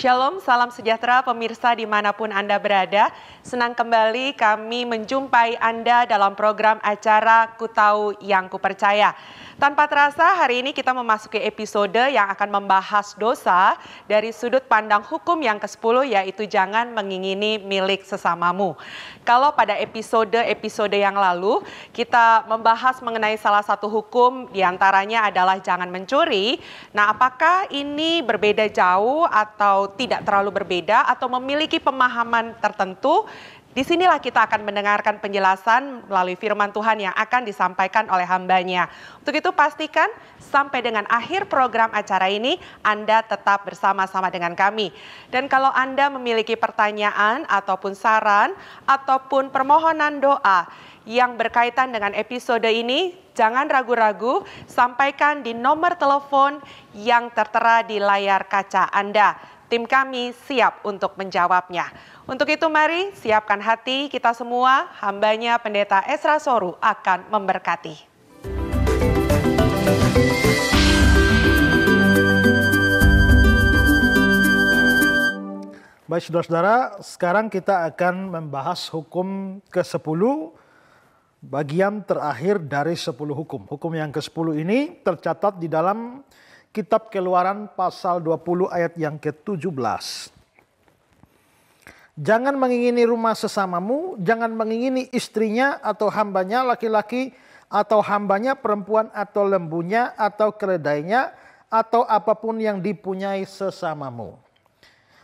Shalom, salam sejahtera pemirsa dimanapun Anda berada. Senang kembali kami menjumpai Anda dalam program acara Ku Tahu Yang Ku Percaya. Tanpa terasa hari ini kita memasuki episode yang akan membahas dosa dari sudut pandang hukum yang ke-10, yaitu jangan mengingini milik sesamamu. Kalau pada episode yang lalu kita membahas mengenai salah satu hukum diantaranya adalah jangan mencuri. Nah, apakah ini berbeda jauh atau tidak terlalu berbeda atau memiliki pemahaman tertentu? Disinilah kita akan mendengarkan penjelasan melalui firman Tuhan yang akan disampaikan oleh hambanya. Untuk itu pastikan sampai dengan akhir program acara ini Anda tetap bersama-sama dengan kami. Dan kalau Anda memiliki pertanyaan ataupun saran ataupun permohonan doa yang berkaitan dengan episode ini, jangan ragu-ragu, sampaikan di nomor telepon yang tertera di layar kaca Anda. Tim kami siap untuk menjawabnya. Untuk itu mari siapkan hati kita semua, hambanya Pendeta Esra Soru akan memberkati. Baik saudara-saudara, sekarang kita akan membahas hukum ke-10, bagian terakhir dari 10 hukum. Hukum yang ke-10 ini tercatat di dalam Kitab Keluaran pasal 20 ayat yang ke-17. Jangan mengingini rumah sesamamu, jangan mengingini istrinya atau hambanya laki-laki, atau hambanya perempuan, atau lembunya, atau keledainya, atau apapun yang dipunyai sesamamu.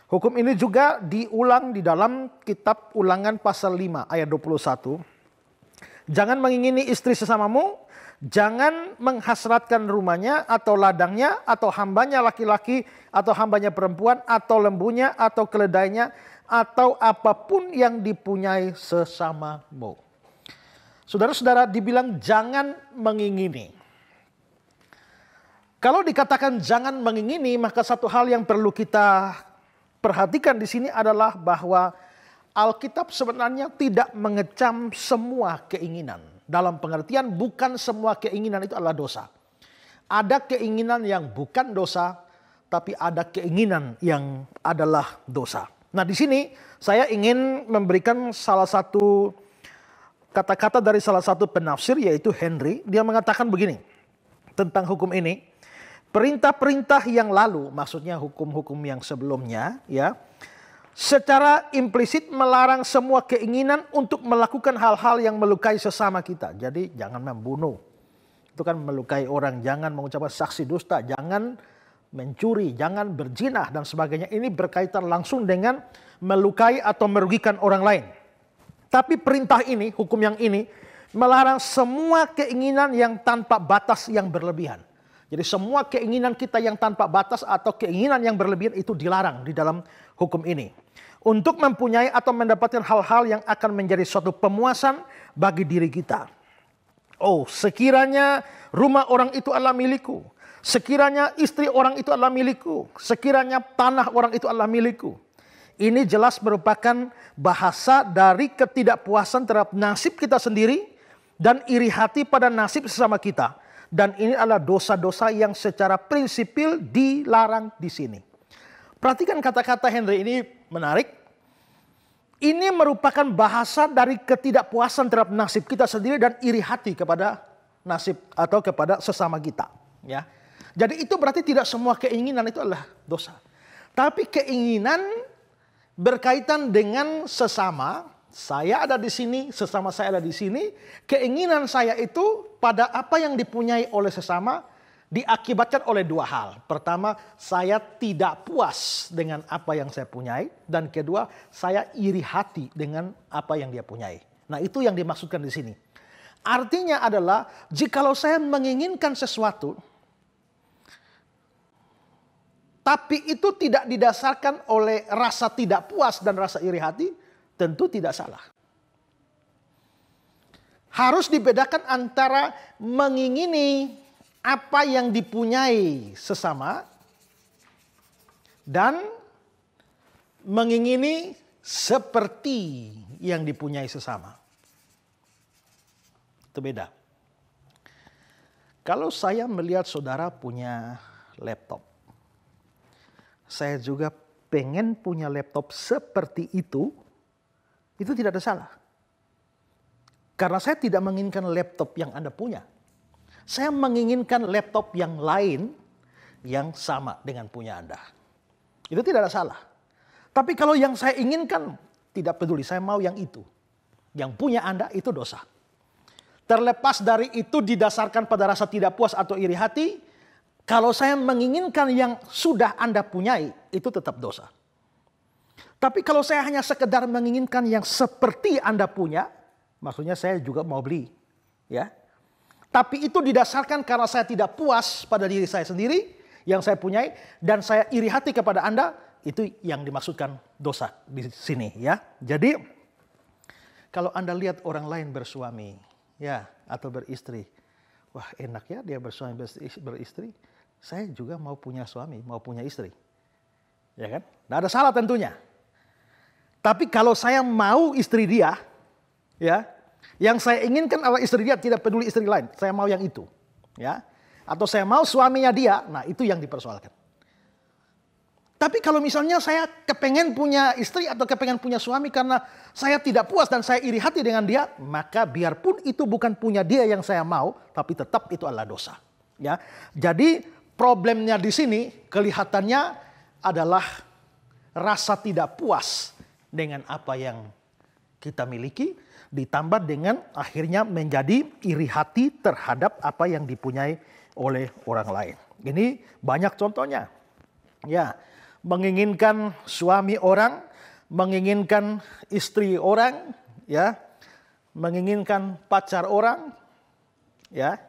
Hukum ini juga diulang di dalam kitab Ulangan pasal 5 ayat 21. Jangan mengingini istri sesamamu, jangan menghasratkan rumahnya atau ladangnya atau hambanya laki-laki atau hambanya perempuan atau lembunya atau keledainya atau apapun yang dipunyai sesamamu. Saudara-saudara, dibilang jangan mengingini. Kalau dikatakan jangan mengingini, maka satu hal yang perlu kita perhatikan di sini adalah bahwa Alkitab sebenarnya tidak mengecam semua keinginan. Dalam pengertian bukan semua keinginan itu adalah dosa. Ada keinginan yang bukan dosa, tapi ada keinginan yang adalah dosa. Nah, di sini saya ingin memberikan salah satu kata-kata dari salah satu penafsir, yaitu Henry. Dia mengatakan begini tentang hukum ini. Perintah-perintah yang lalu, maksudnya hukum-hukum yang sebelumnya, ya, secara implisit melarang semua keinginan untuk melakukan hal-hal yang melukai sesama kita. Jadi jangan membunuh, itu kan melukai orang. Jangan mengucapkan saksi dusta, jangan mencuri, jangan berzina dan sebagainya. Ini berkaitan langsung dengan melukai atau merugikan orang lain. Tapi perintah ini, hukum yang ini, melarang semua keinginan yang tanpa batas yang berlebihan. Jadi semua keinginan kita yang tanpa batas atau keinginan yang berlebihan itu dilarang di dalam hukum ini. Untuk mempunyai atau mendapatkan hal-hal yang akan menjadi suatu pemuasan bagi diri kita. Oh, sekiranya rumah orang itu adalah milikku. Sekiranya istri orang itu adalah milikku. Sekiranya tanah orang itu adalah milikku. Ini jelas merupakan bahasa dari ketidakpuasan terhadap nasib kita sendiri dan iri hati pada nasib sesama kita. Dan ini adalah dosa-dosa yang secara prinsipil dilarang di sini. Perhatikan kata-kata Henry ini menarik. Ini merupakan bahasa dari ketidakpuasan terhadap nasib kita sendiri dan iri hati kepada nasib atau kepada sesama kita. Ya. Jadi itu berarti tidak semua keinginan itu adalah dosa. Tapi keinginan berkaitan dengan sesama, saya ada di sini, sesama saya ada di sini. Keinginan saya itu pada apa yang dipunyai oleh sesama diakibatkan oleh dua hal. Pertama, saya tidak puas dengan apa yang saya punyai. Dan kedua, saya iri hati dengan apa yang dia punyai. Nah, itu yang dimaksudkan di sini. Artinya adalah, jikalau saya menginginkan sesuatu, tapi itu tidak didasarkan oleh rasa tidak puas dan rasa iri hati, tentu tidak salah. Harus dibedakan antara mengingini apa yang dipunyai sesama dan mengingini seperti yang dipunyai sesama. Itu beda. Kalau saya melihat saudara punya laptop, saya juga pengen punya laptop seperti itu tidak ada salah. Karena saya tidak menginginkan laptop yang Anda punya. Saya menginginkan laptop yang lain yang sama dengan punya Anda. Itu tidak ada salah. Tapi kalau yang saya inginkan, tidak peduli, saya mau yang itu. Yang punya Anda itu dosa. Terlepas dari itu didasarkan pada rasa tidak puas atau iri hati, kalau saya menginginkan yang sudah Anda punyai, itu tetap dosa. Tapi kalau saya hanya sekedar menginginkan yang seperti Anda punya, maksudnya saya juga mau beli, ya. Tapi itu didasarkan karena saya tidak puas pada diri saya sendiri yang saya punyai dan saya iri hati kepada Anda, itu yang dimaksudkan dosa di sini, ya. Jadi kalau Anda lihat orang lain bersuami, ya, atau beristri, wah enak ya dia bersuami beristri, saya juga mau punya suami, mau punya istri, ya kan? Tidak ada salah tentunya. Tapi kalau saya mau istri dia, ya, yang saya inginkan adalah istri dia, tidak peduli istri lain. Saya mau yang itu, ya. Atau saya mau suaminya dia, nah itu yang dipersoalkan. Tapi kalau misalnya saya kepengen punya istri atau kepengen punya suami karena saya tidak puas dan saya iri hati dengan dia, maka biarpun itu bukan punya dia yang saya mau, tapi tetap itu adalah dosa, ya. Jadi problemnya di sini kelihatannya adalah rasa tidak puas dengan apa yang kita miliki, ditambah dengan akhirnya menjadi iri hati terhadap apa yang dipunyai oleh orang lain. Ini banyak contohnya. Ya, menginginkan suami orang, menginginkan istri orang, ya, menginginkan pacar orang, ya,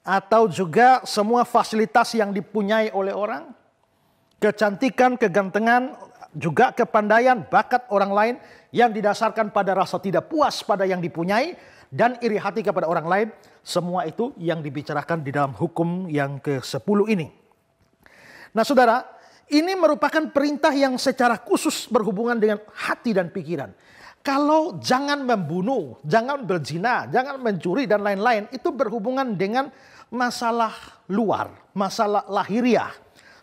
atau juga semua fasilitas yang dipunyai oleh orang, kecantikan, kegantengan, juga kepandaian, bakat orang lain yang didasarkan pada rasa tidak puas pada yang dipunyai dan iri hati kepada orang lain. Semua itu yang dibicarakan di dalam hukum yang ke-10 ini. Nah saudara, ini merupakan perintah yang secara khusus berhubungan dengan hati dan pikiran. Kalau jangan membunuh, jangan berzina, jangan mencuri dan lain-lain, itu berhubungan dengan masalah luar, masalah lahiriah.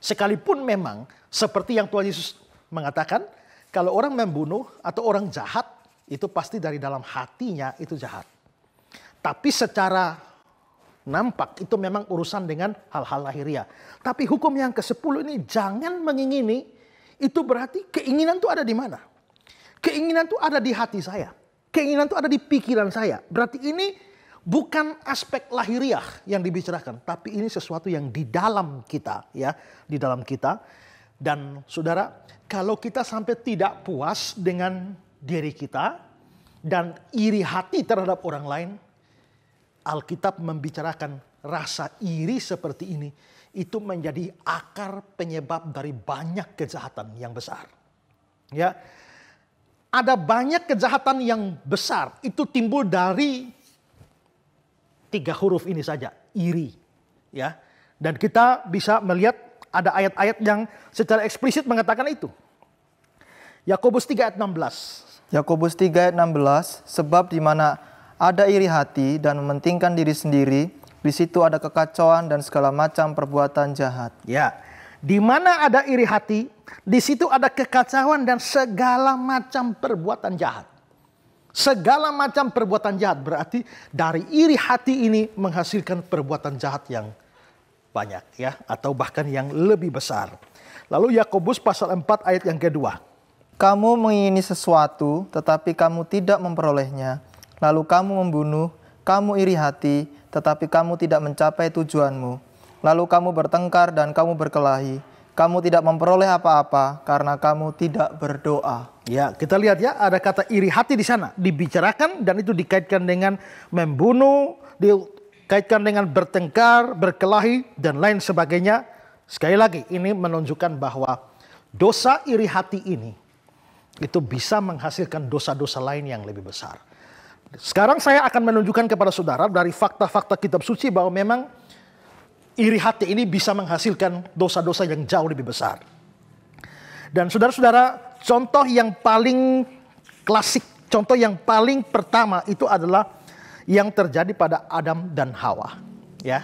Sekalipun memang seperti yang Tuhan Yesus mengatakan, kalau orang membunuh atau orang jahat, itu pasti dari dalam hatinya itu jahat. Tapi secara nampak itu memang urusan dengan hal-hal lahiriah. Tapi hukum yang ke-10 ini jangan mengingini, itu berarti keinginan itu ada di mana? Keinginan itu ada di hati saya. Keinginan itu ada di pikiran saya. Berarti ini bukan aspek lahiriah yang dibicarakan, tapi ini sesuatu yang di dalam kita, ya, di dalam kita. Dan saudara, kalau kita sampai tidak puas dengan diri kita dan iri hati terhadap orang lain, Alkitab membicarakan rasa iri seperti ini, itu menjadi akar penyebab dari banyak kejahatan yang besar. Ya, ada banyak kejahatan yang besar itu timbul dari 3 huruf ini saja, iri. Ya, dan kita bisa melihat ada ayat-ayat yang secara eksplisit mengatakan itu. Yakobus 3 ayat 16. Yakobus 3 ayat 16, sebab di mana ada iri hati dan mementingkan diri sendiri, di situ ada kekacauan dan segala macam perbuatan jahat. Ya, di mana ada iri hati, di situ ada kekacauan dan segala macam perbuatan jahat. Segala macam perbuatan jahat berarti dari iri hati ini menghasilkan perbuatan jahat yang banyak, ya, atau bahkan yang lebih besar. Lalu Yakobus pasal 4 ayat yang kedua. Kamu mengingini sesuatu tetapi kamu tidak memperolehnya. Lalu kamu membunuh, kamu iri hati tetapi kamu tidak mencapai tujuanmu. Lalu kamu bertengkar dan kamu berkelahi. Kamu tidak memperoleh apa-apa karena kamu tidak berdoa. Ya, kita lihat ya, ada kata iri hati di sana dibicarakan dan itu dikaitkan dengan membunuh, dikaitkan dengan bertengkar, berkelahi dan lain sebagainya. Sekali lagi ini menunjukkan bahwa dosa iri hati ini itu bisa menghasilkan dosa-dosa lain yang lebih besar. Sekarang saya akan menunjukkan kepada saudara dari fakta-fakta kitab suci bahwa memang iri hati ini bisa menghasilkan dosa-dosa yang jauh lebih besar. Dan saudara-saudara, contoh yang paling klasik, contoh yang paling pertama itu adalah yang terjadi pada Adam dan Hawa. Ya,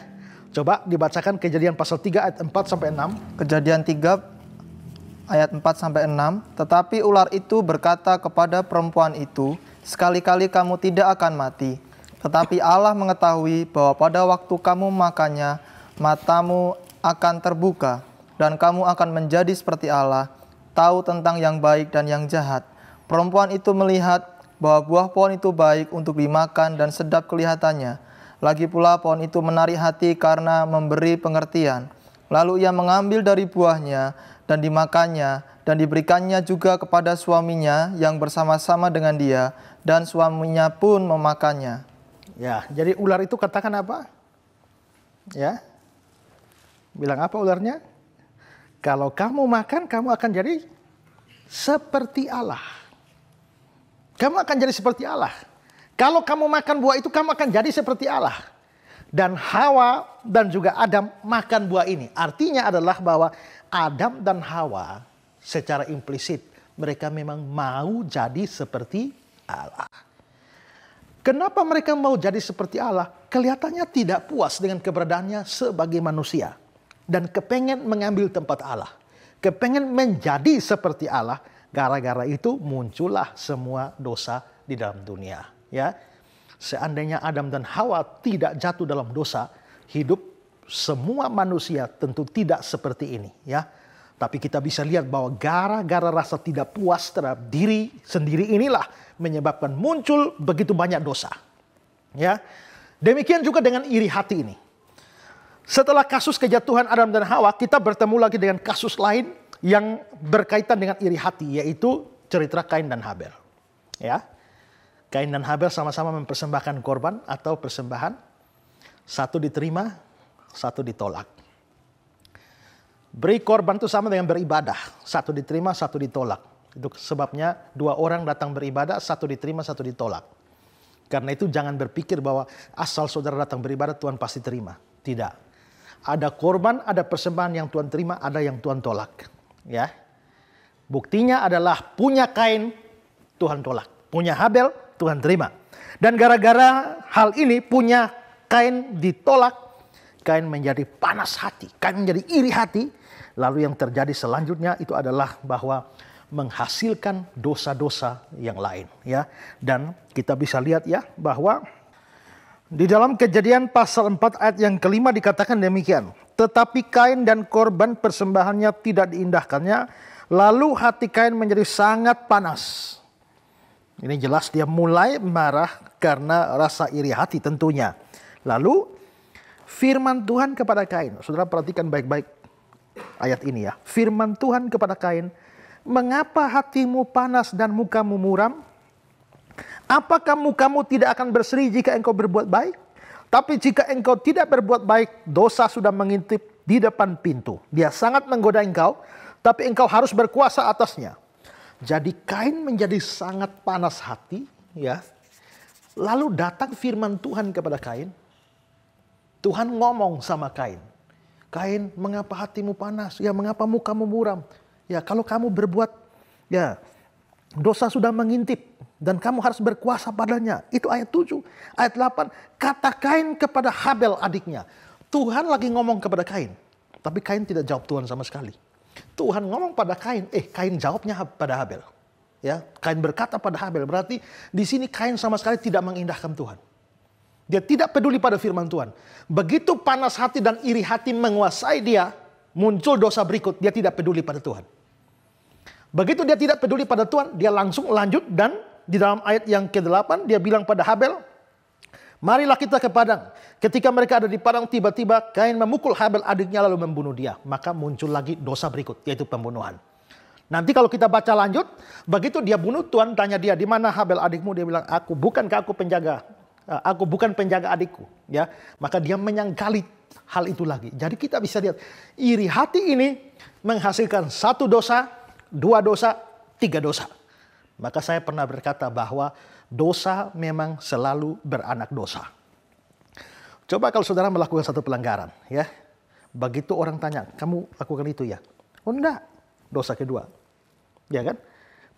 coba dibacakan Kejadian pasal 3 ayat 4 sampai 6. Kejadian 3 ayat 4-6, tetapi ular itu berkata kepada perempuan itu, sekali-kali kamu tidak akan mati. Tetapi Allah mengetahui bahwa pada waktu kamu makannya, matamu akan terbuka, dan kamu akan menjadi seperti Allah, tahu tentang yang baik dan yang jahat. Perempuan itu melihat bahwa buah pohon itu baik untuk dimakan dan sedap kelihatannya. Lagi pula pohon itu menarik hati karena memberi pengertian. Lalu ia mengambil dari buahnya dan dimakannya, dan diberikannya juga kepada suaminya yang bersama-sama dengan dia, dan suaminya pun memakannya. Ya, jadi ular itu katakan apa? Ya, bilang apa ularnya? Kalau kamu makan, kamu akan jadi seperti Allah. Kamu akan jadi seperti Allah. Kalau kamu makan buah itu, kamu akan jadi seperti Allah. Dan Hawa dan juga Adam makan buah ini. Artinya adalah bahwa Adam dan Hawa secara implisit mereka memang mau jadi seperti Allah. Kenapa mereka mau jadi seperti Allah? Kelihatannya tidak puas dengan keberadaannya sebagai manusia. Dan kepengen mengambil tempat Allah. Kepengen menjadi seperti Allah. Gara-gara itu muncullah semua dosa di dalam dunia. Ya, seandainya Adam dan Hawa tidak jatuh dalam dosa, hidup semua manusia tentu tidak seperti ini. Ya, tapi kita bisa lihat bahwa gara-gara rasa tidak puas terhadap diri sendiri inilah menyebabkan muncul begitu banyak dosa. Ya, demikian juga dengan iri hati ini. Setelah kasus kejatuhan Adam dan Hawa, kita bertemu lagi dengan kasus lain yang berkaitan dengan iri hati, yaitu cerita Kain dan Habel. Ya, Kain dan Habel sama-sama mempersembahkan korban atau persembahan. Satu diterima, satu ditolak. Beri korban itu sama dengan beribadah. Satu diterima, satu ditolak. Itu sebabnya dua orang datang beribadah, satu diterima, satu ditolak. Karena itu jangan berpikir bahwa asal saudara datang beribadah Tuhan pasti terima. Tidak. Ada korban, ada persembahan yang Tuhan terima, ada yang Tuhan tolak. Ya, buktinya adalah punya Kain Tuhan tolak, punya Habel Tuhan terima. Dan gara-gara hal ini punya Kain ditolak, Kain menjadi panas hati, Kain menjadi iri hati. Lalu yang terjadi selanjutnya itu adalah bahwa menghasilkan dosa-dosa yang lain. Ya, dan kita bisa lihat ya bahwa di dalam Kejadian pasal 4 ayat yang kelima dikatakan demikian. Tetapi Kain dan korban persembahannya tidak diindahkannya. Lalu hati Kain menjadi sangat panas. Ini jelas dia mulai marah karena rasa iri hati tentunya. Lalu firman Tuhan kepada Kain. Saudara perhatikan baik-baik ayat ini ya. Firman Tuhan kepada Kain. Mengapa hatimu panas dan mukamu muram? Apakah mukamu tidak akan berseri jika engkau berbuat baik? Tapi jika engkau tidak berbuat baik, dosa sudah mengintip di depan pintu. Dia sangat menggoda engkau, tapi engkau harus berkuasa atasnya. Jadi Kain menjadi sangat panas hati, ya. Lalu datang firman Tuhan kepada Kain. Tuhan ngomong sama Kain. Kain, mengapa hatimu panas? Ya, mengapa mukamu muram? Ya, kalau kamu berbuat, ya, dosa sudah mengintip. Dan kamu harus berkuasa padanya. Itu ayat 7. Ayat 8. Kata Kain kepada Habel adiknya. Tuhan lagi ngomong kepada Kain. Tapi Kain tidak jawab Tuhan sama sekali. Tuhan ngomong pada Kain. Kain jawabnya pada Habel. Ya, Kain berkata pada Habel. Berarti di sini Kain sama sekali tidak mengindahkan Tuhan. Dia tidak peduli pada firman Tuhan. Begitu panas hati dan iri hati menguasai dia. Muncul dosa berikut. Dia tidak peduli pada Tuhan. Begitu dia tidak peduli pada Tuhan. Dia langsung lanjut dan di dalam ayat yang ke-8 dia bilang pada Habel, marilah kita ke padang. Ketika mereka ada di padang, tiba-tiba Kain memukul Habel adiknya lalu membunuh dia. Maka muncul lagi dosa berikut, yaitu pembunuhan. Nanti kalau kita baca lanjut, begitu dia bunuh, Tuhan tanya dia, di mana Habel adikmu? Dia bilang, bukankah aku penjaga? Aku bukan penjaga adikku. Ya, maka dia menyangkali hal itu lagi. Jadi kita bisa lihat, iri hati ini menghasilkan satu dosa, dua dosa, tiga dosa. Maka saya pernah berkata bahwa dosa memang selalu beranak dosa. Coba kalau saudara melakukan satu pelanggaran, ya. Begitu orang tanya, kamu lakukan itu ya? Oh enggak, dosa kedua. Ya kan?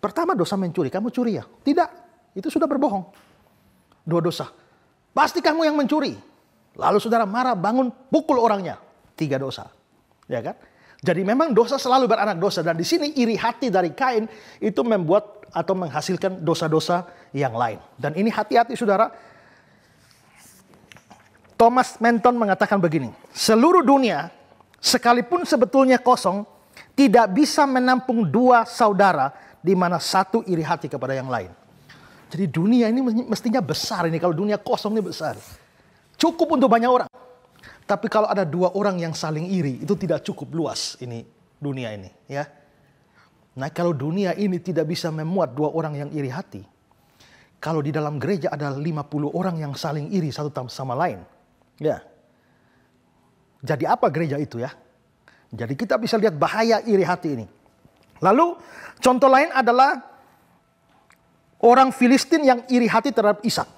Pertama dosa mencuri, kamu curi ya? Tidak, itu sudah berbohong. Dua dosa. Pasti kamu yang mencuri. Lalu saudara marah, bangun, pukul orangnya. Tiga dosa. Ya kan? Jadi memang dosa selalu beranak dosa. Dan di sini iri hati dari Kain itu membuat atau menghasilkan dosa-dosa yang lain. Dan ini hati-hati saudara. Thomas Menton mengatakan begini. Seluruh dunia sekalipun sebetulnya kosong tidak bisa menampung dua saudara di mana satu iri hati kepada yang lain. Jadi dunia ini mestinya besar ini. Kalau dunia kosong ini besar. Cukup untuk banyak orang. Tapi kalau ada dua orang yang saling iri, itu tidak cukup luas ini dunia ini, ya. Nah, kalau dunia ini tidak bisa memuat dua orang yang iri hati, kalau di dalam gereja ada 50 orang yang saling iri satu sama lain, ya. Jadi apa gereja itu, ya? Jadi kita bisa lihat bahaya iri hati ini. Lalu contoh lain adalah orang Filistin yang iri hati terhadap Ishak.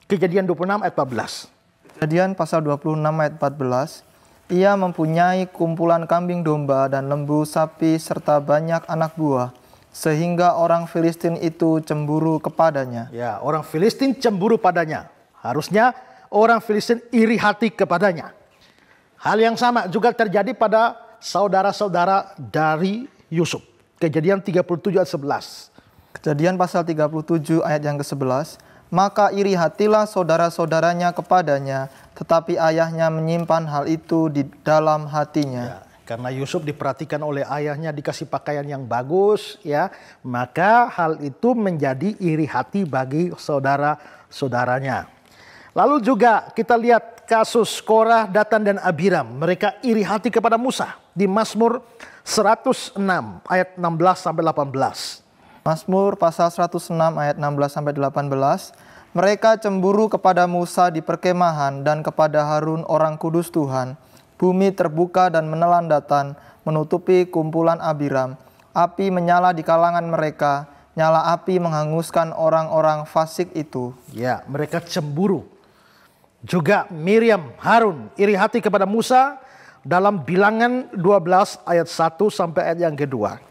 Kejadian 26 ayat 14. Kejadian pasal 26 ayat 14, ia mempunyai kumpulan kambing domba dan lembu sapi serta banyak anak buah, sehingga orang Filistin itu cemburu kepadanya. Ya, orang Filistin cemburu padanya. Harusnya orang Filistin iri hati kepadanya. Hal yang sama juga terjadi pada saudara-saudara dari Yusuf. Kejadian 37 ayat 11. Kejadian pasal 37 ayat yang ke-11. Maka iri hatilah saudara-saudaranya kepadanya, tetapi ayahnya menyimpan hal itu di dalam hatinya. Ya, karena Yusuf diperhatikan oleh ayahnya, dikasih pakaian yang bagus, ya, maka hal itu menjadi iri hati bagi saudara-saudaranya. Lalu juga kita lihat kasus Korah, Datan, dan Abiram. Mereka iri hati kepada Musa di Mazmur 106 ayat 16-18. Mazmur pasal 106 ayat 16-18, mereka cemburu kepada Musa di perkemahan dan kepada Harun orang kudus Tuhan. Bumi terbuka dan menelan Datan, menutupi kumpulan Abiram. Api menyala di kalangan mereka, nyala api menghanguskan orang-orang fasik itu. Ya, mereka cemburu. Juga Miriam, Harun iri hati kepada Musa dalam Bilangan 12 ayat 1 sampai ayat yang kedua.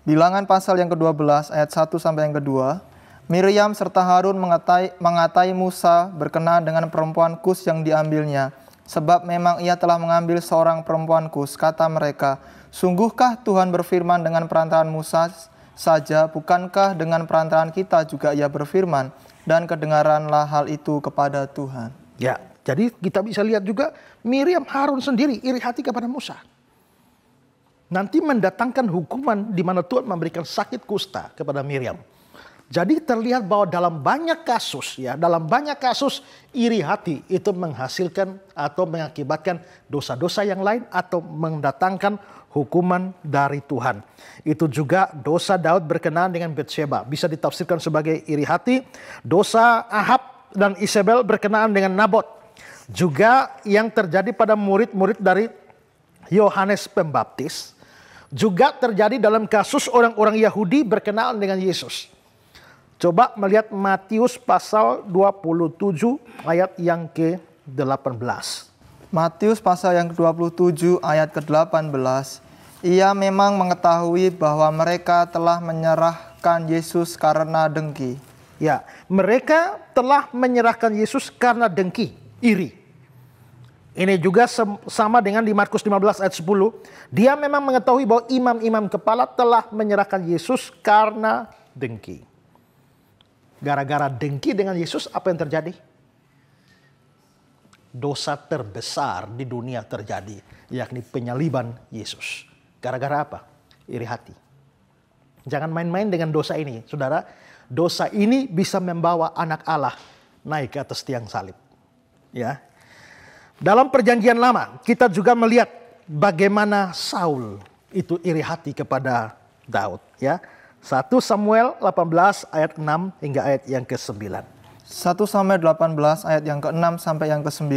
Bilangan pasal yang ke-12 ayat 1 sampai yang kedua. Miriam serta Harun mengatai Musa berkenaan dengan perempuan Kus yang diambilnya. Sebab memang ia telah mengambil seorang perempuan Kus. Kata mereka, sungguhkah Tuhan berfirman dengan perantaraan Musa saja? Bukankah dengan perantaraan kita juga ia berfirman? Dan kedengaranlah hal itu kepada Tuhan. Ya, jadi kita bisa lihat juga Miriam, Harun sendiri iri hati kepada Musa. Nanti mendatangkan hukuman di mana Tuhan memberikan sakit kusta kepada Miriam. Jadi terlihat bahwa dalam banyak kasus, ya, dalam banyak kasus iri hati itu menghasilkan atau mengakibatkan dosa-dosa yang lain atau mendatangkan hukuman dari Tuhan. Itu juga dosa Daud berkenaan dengan Batsheba, bisa ditafsirkan sebagai iri hati. Dosa Ahab dan Isabel berkenaan dengan Nabot. Juga yang terjadi pada murid-murid dari Yohanes Pembaptis. Juga terjadi dalam kasus orang-orang Yahudi berkenaan dengan Yesus. Coba melihat Matius pasal 27 ayat yang ke-18. Matius pasal yang ke-27 ayat ke-18. Ia memang mengetahui bahwa mereka telah menyerahkan Yesus karena dengki. Ya, mereka telah menyerahkan Yesus karena dengki, iri. Ini juga sama dengan di Markus 15 ayat 10. Dia memang mengetahui bahwa imam-imam kepala telah menyerahkan Yesus karena dengki. Gara-gara dengki dengan Yesus, apa yang terjadi? Dosa terbesar di dunia terjadi, yakni penyaliban Yesus. Gara-gara apa? Iri hati. Jangan main-main dengan dosa ini, saudara. Dosa ini bisa membawa anak Allah naik ke atas tiang salib. Ya. Dalam perjanjian lama, kita juga melihat bagaimana Saul itu iri hati kepada Daud. Ya. 1 Samuel 18 ayat 6 hingga ayat yang ke-9. 1 Samuel 18 ayat yang ke-6 sampai yang ke-9.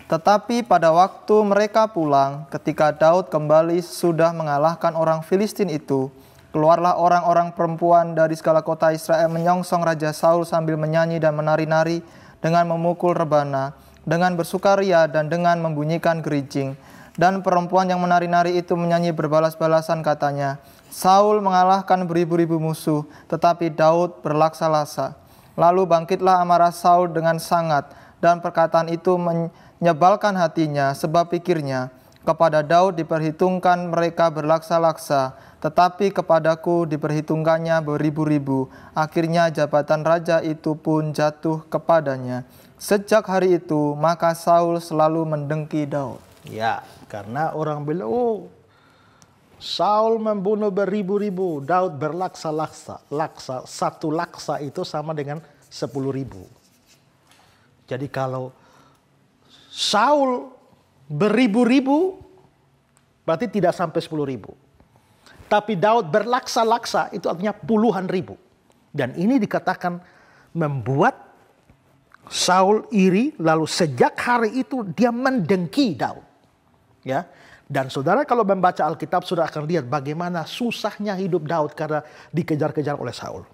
Tetapi pada waktu mereka pulang, ketika Daud kembali sudah mengalahkan orang Filistin itu, keluarlah orang-orang perempuan dari segala kota Israel menyongsong Raja Saul sambil menyanyi dan menari-nari dengan memukul rebana, dengan bersukaria dan dengan membunyikan gerincing. Dan perempuan yang menari-nari itu menyanyi berbalas-balasan katanya, Saul mengalahkan beribu-ribu musuh, tetapi Daud berlaksa-lasa. Lalu bangkitlah amarah Saul dengan sangat, dan perkataan itu menyebalkan hatinya, sebab pikirnya, Kepada Daud diperhitungkan mereka berlaksa-laksa, tetapi kepadaku diperhitungkannya beribu-ribu. Akhirnya jabatan raja itu pun jatuh kepadanya. Sejak hari itu, maka Saul selalu mendengki Daud. Ya, karena orang bilang, oh, Saul membunuh beribu-ribu, Daud berlaksa-laksa. Satu laksa itu sama dengan 10.000. Jadi kalau Saul beribu-ribu, berarti tidak sampai 10.000. Tapi Daud berlaksa-laksa, itu artinya puluhan ribu. Dan ini dikatakan membuat Saul iri, lalu sejak hari itu dia mendengki Daud. Ya. Dan saudara kalau membaca Alkitab sudah akan lihat bagaimana susahnya hidup Daud karena dikejar-kejar oleh Saul.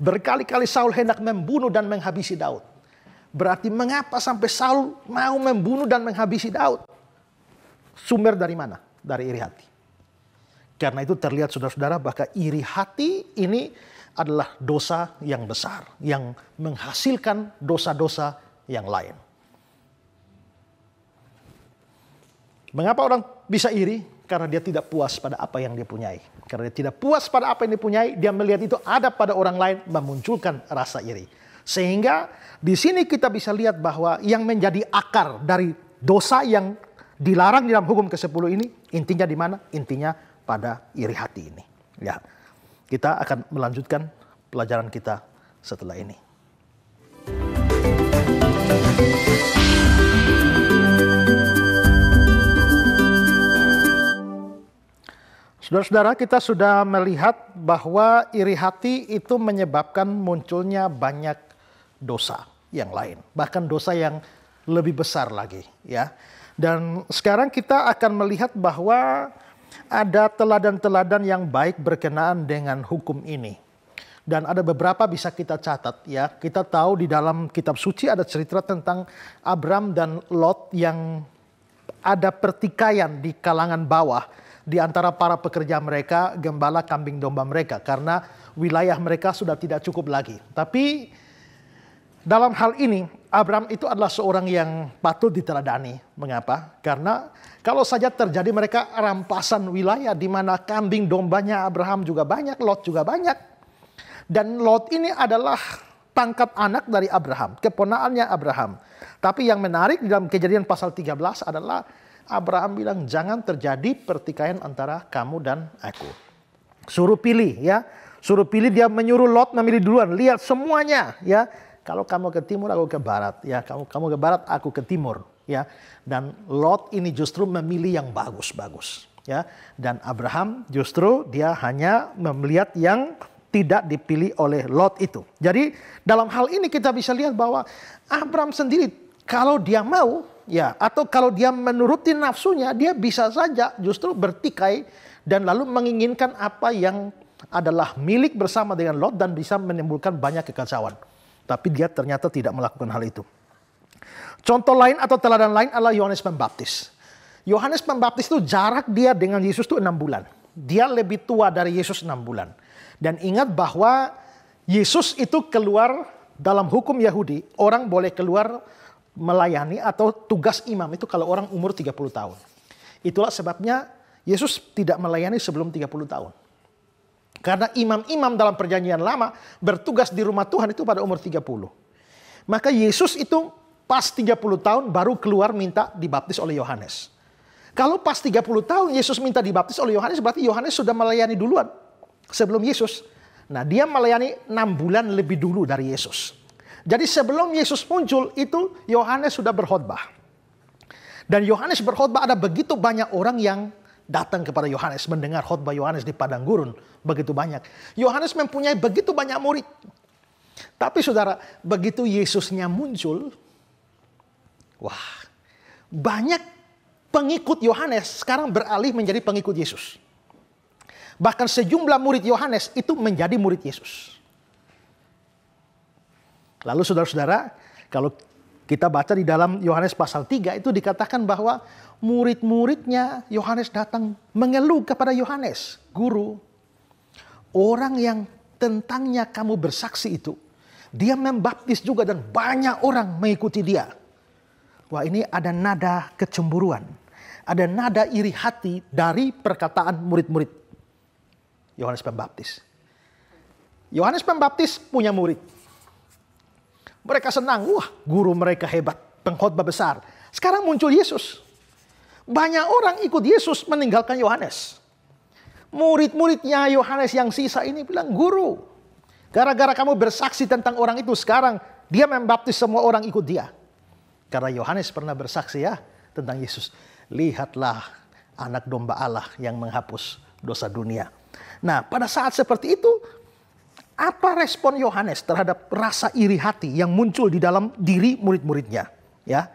Berkali-kali Saul hendak membunuh dan menghabisi Daud. Berarti mengapa sampai Saul mau membunuh dan menghabisi Daud? Sumber dari mana? Dari iri hati. Karena itu terlihat saudara-saudara bahwa iri hati ini adalah dosa yang besar. Yang menghasilkan dosa-dosa yang lain. Mengapa orang bisa iri? Karena dia tidak puas pada apa yang dia punyai. Karena dia tidak puas pada apa yang dia punyai, dia melihat itu ada pada orang lain, memunculkan rasa iri. Sehingga di sini kita bisa lihat bahwa yang menjadi akar dari dosa yang dilarang di dalam hukum ke-10 ini, intinya di mana? Intinya pada iri hati ini. Ya, kita akan melanjutkan pelajaran kita setelah ini. Saudara-saudara, kita sudah melihat bahwa iri hati itu menyebabkan munculnya banyak dosa yang lain. Bahkan dosa yang lebih besar lagi. Ya. Dan sekarang kita akan melihat bahwa ada teladan-teladan yang baik berkenaan dengan hukum ini. Dan ada beberapa bisa kita catat. Ya. Kita tahu di dalam kitab suci ada cerita tentang Abram dan Lot yang ada pertikaian di kalangan bawah. Di antara para pekerja mereka, gembala kambing domba mereka. Karena wilayah mereka sudah tidak cukup lagi. Tapi dalam hal ini, Abram itu adalah seorang yang patut diteladani. Mengapa? Karena kalau saja terjadi mereka rampasan wilayah di mana kambing dombanya Abraham juga banyak, Lot juga banyak. Dan Lot ini adalah pangkat anak dari Abraham, keponakannya Abraham. Tapi yang menarik dalam Kejadian pasal 13 adalah Abraham bilang jangan terjadi pertikaian antara kamu dan aku. Suruh pilih ya. Suruh pilih, dia menyuruh Lot memilih duluan. Lihat semuanya ya. Kalau kamu ke timur aku ke barat ya. Kamu ke barat aku ke timur ya. Dan Lot ini justru memilih yang bagus-bagus ya. Dan Abraham justru dia hanya melihat yang tidak dipilih oleh Lot itu. Jadi dalam hal ini kita bisa lihat bahwa Abraham sendiri kalau dia mau ya, atau kalau dia menuruti nafsunya, dia bisa saja justru bertikai dan lalu menginginkan apa yang adalah milik bersama dengan Lot dan bisa menimbulkan banyak kekacauan. Tapi dia ternyata tidak melakukan hal itu. Contoh lain atau teladan lain adalah Yohanes Pembaptis. Yohanes Pembaptis itu jarak dia dengan Yesus itu 6 bulan. Dia lebih tua dari Yesus 6 bulan. Dan ingat bahwa Yesus itu keluar dalam hukum Yahudi, orang boleh keluar melayani atau tugas imam itu kalau orang umur 30 tahun. Itulah sebabnya Yesus tidak melayani sebelum 30 tahun. Karena imam-imam dalam perjanjian lama bertugas di rumah Tuhan itu pada umur 30. Maka Yesus itu pas 30 tahun baru keluar minta dibaptis oleh Yohanes. Kalau pas 30 tahun Yesus minta dibaptis oleh Yohanes, berarti Yohanes sudah melayani duluan sebelum Yesus. Nah, dia melayani 6 bulan lebih dulu dari Yesus. Jadi sebelum Yesus muncul itu Yohanes sudah berkhotbah. Dan Yohanes berkhotbah ada begitu banyak orang yang datang kepada Yohanes mendengar khotbah Yohanes di padang gurun, begitu banyak. Yohanes mempunyai begitu banyak murid. Tapi saudara, begitu Yesusnya muncul, wah, banyak pengikut Yohanes sekarang beralih menjadi pengikut Yesus. Bahkan sejumlah murid Yohanes itu menjadi murid Yesus. Lalu saudara-saudara, kalau kita baca di dalam Yohanes pasal 3 itu dikatakan bahwa murid-muridnya Yohanes datang mengeluh kepada Yohanes. Guru, orang yang tentangnya kamu bersaksi itu, dia membaptis juga dan banyak orang mengikuti dia. Wah, ini ada nada kecemburuan. ada nada iri hati dari perkataan murid-murid Yohanes Pembaptis. Yohanes Pembaptis punya murid. Mereka senang, wah guru mereka hebat, pengkhotbah besar. Sekarang muncul Yesus. Banyak orang ikut Yesus meninggalkan Yohanes. Murid-muridnya Yohanes yang sisa ini bilang, guru, gara-gara kamu bersaksi tentang orang itu, sekarang dia membaptis semua orang ikut dia. Karena Yohanes pernah bersaksi ya tentang Yesus. Lihatlah anak domba Allah yang menghapus dosa dunia. Nah, pada saat seperti itu, apa respon Yohanes terhadap rasa iri hati yang muncul di dalam diri murid-muridnya? Ya,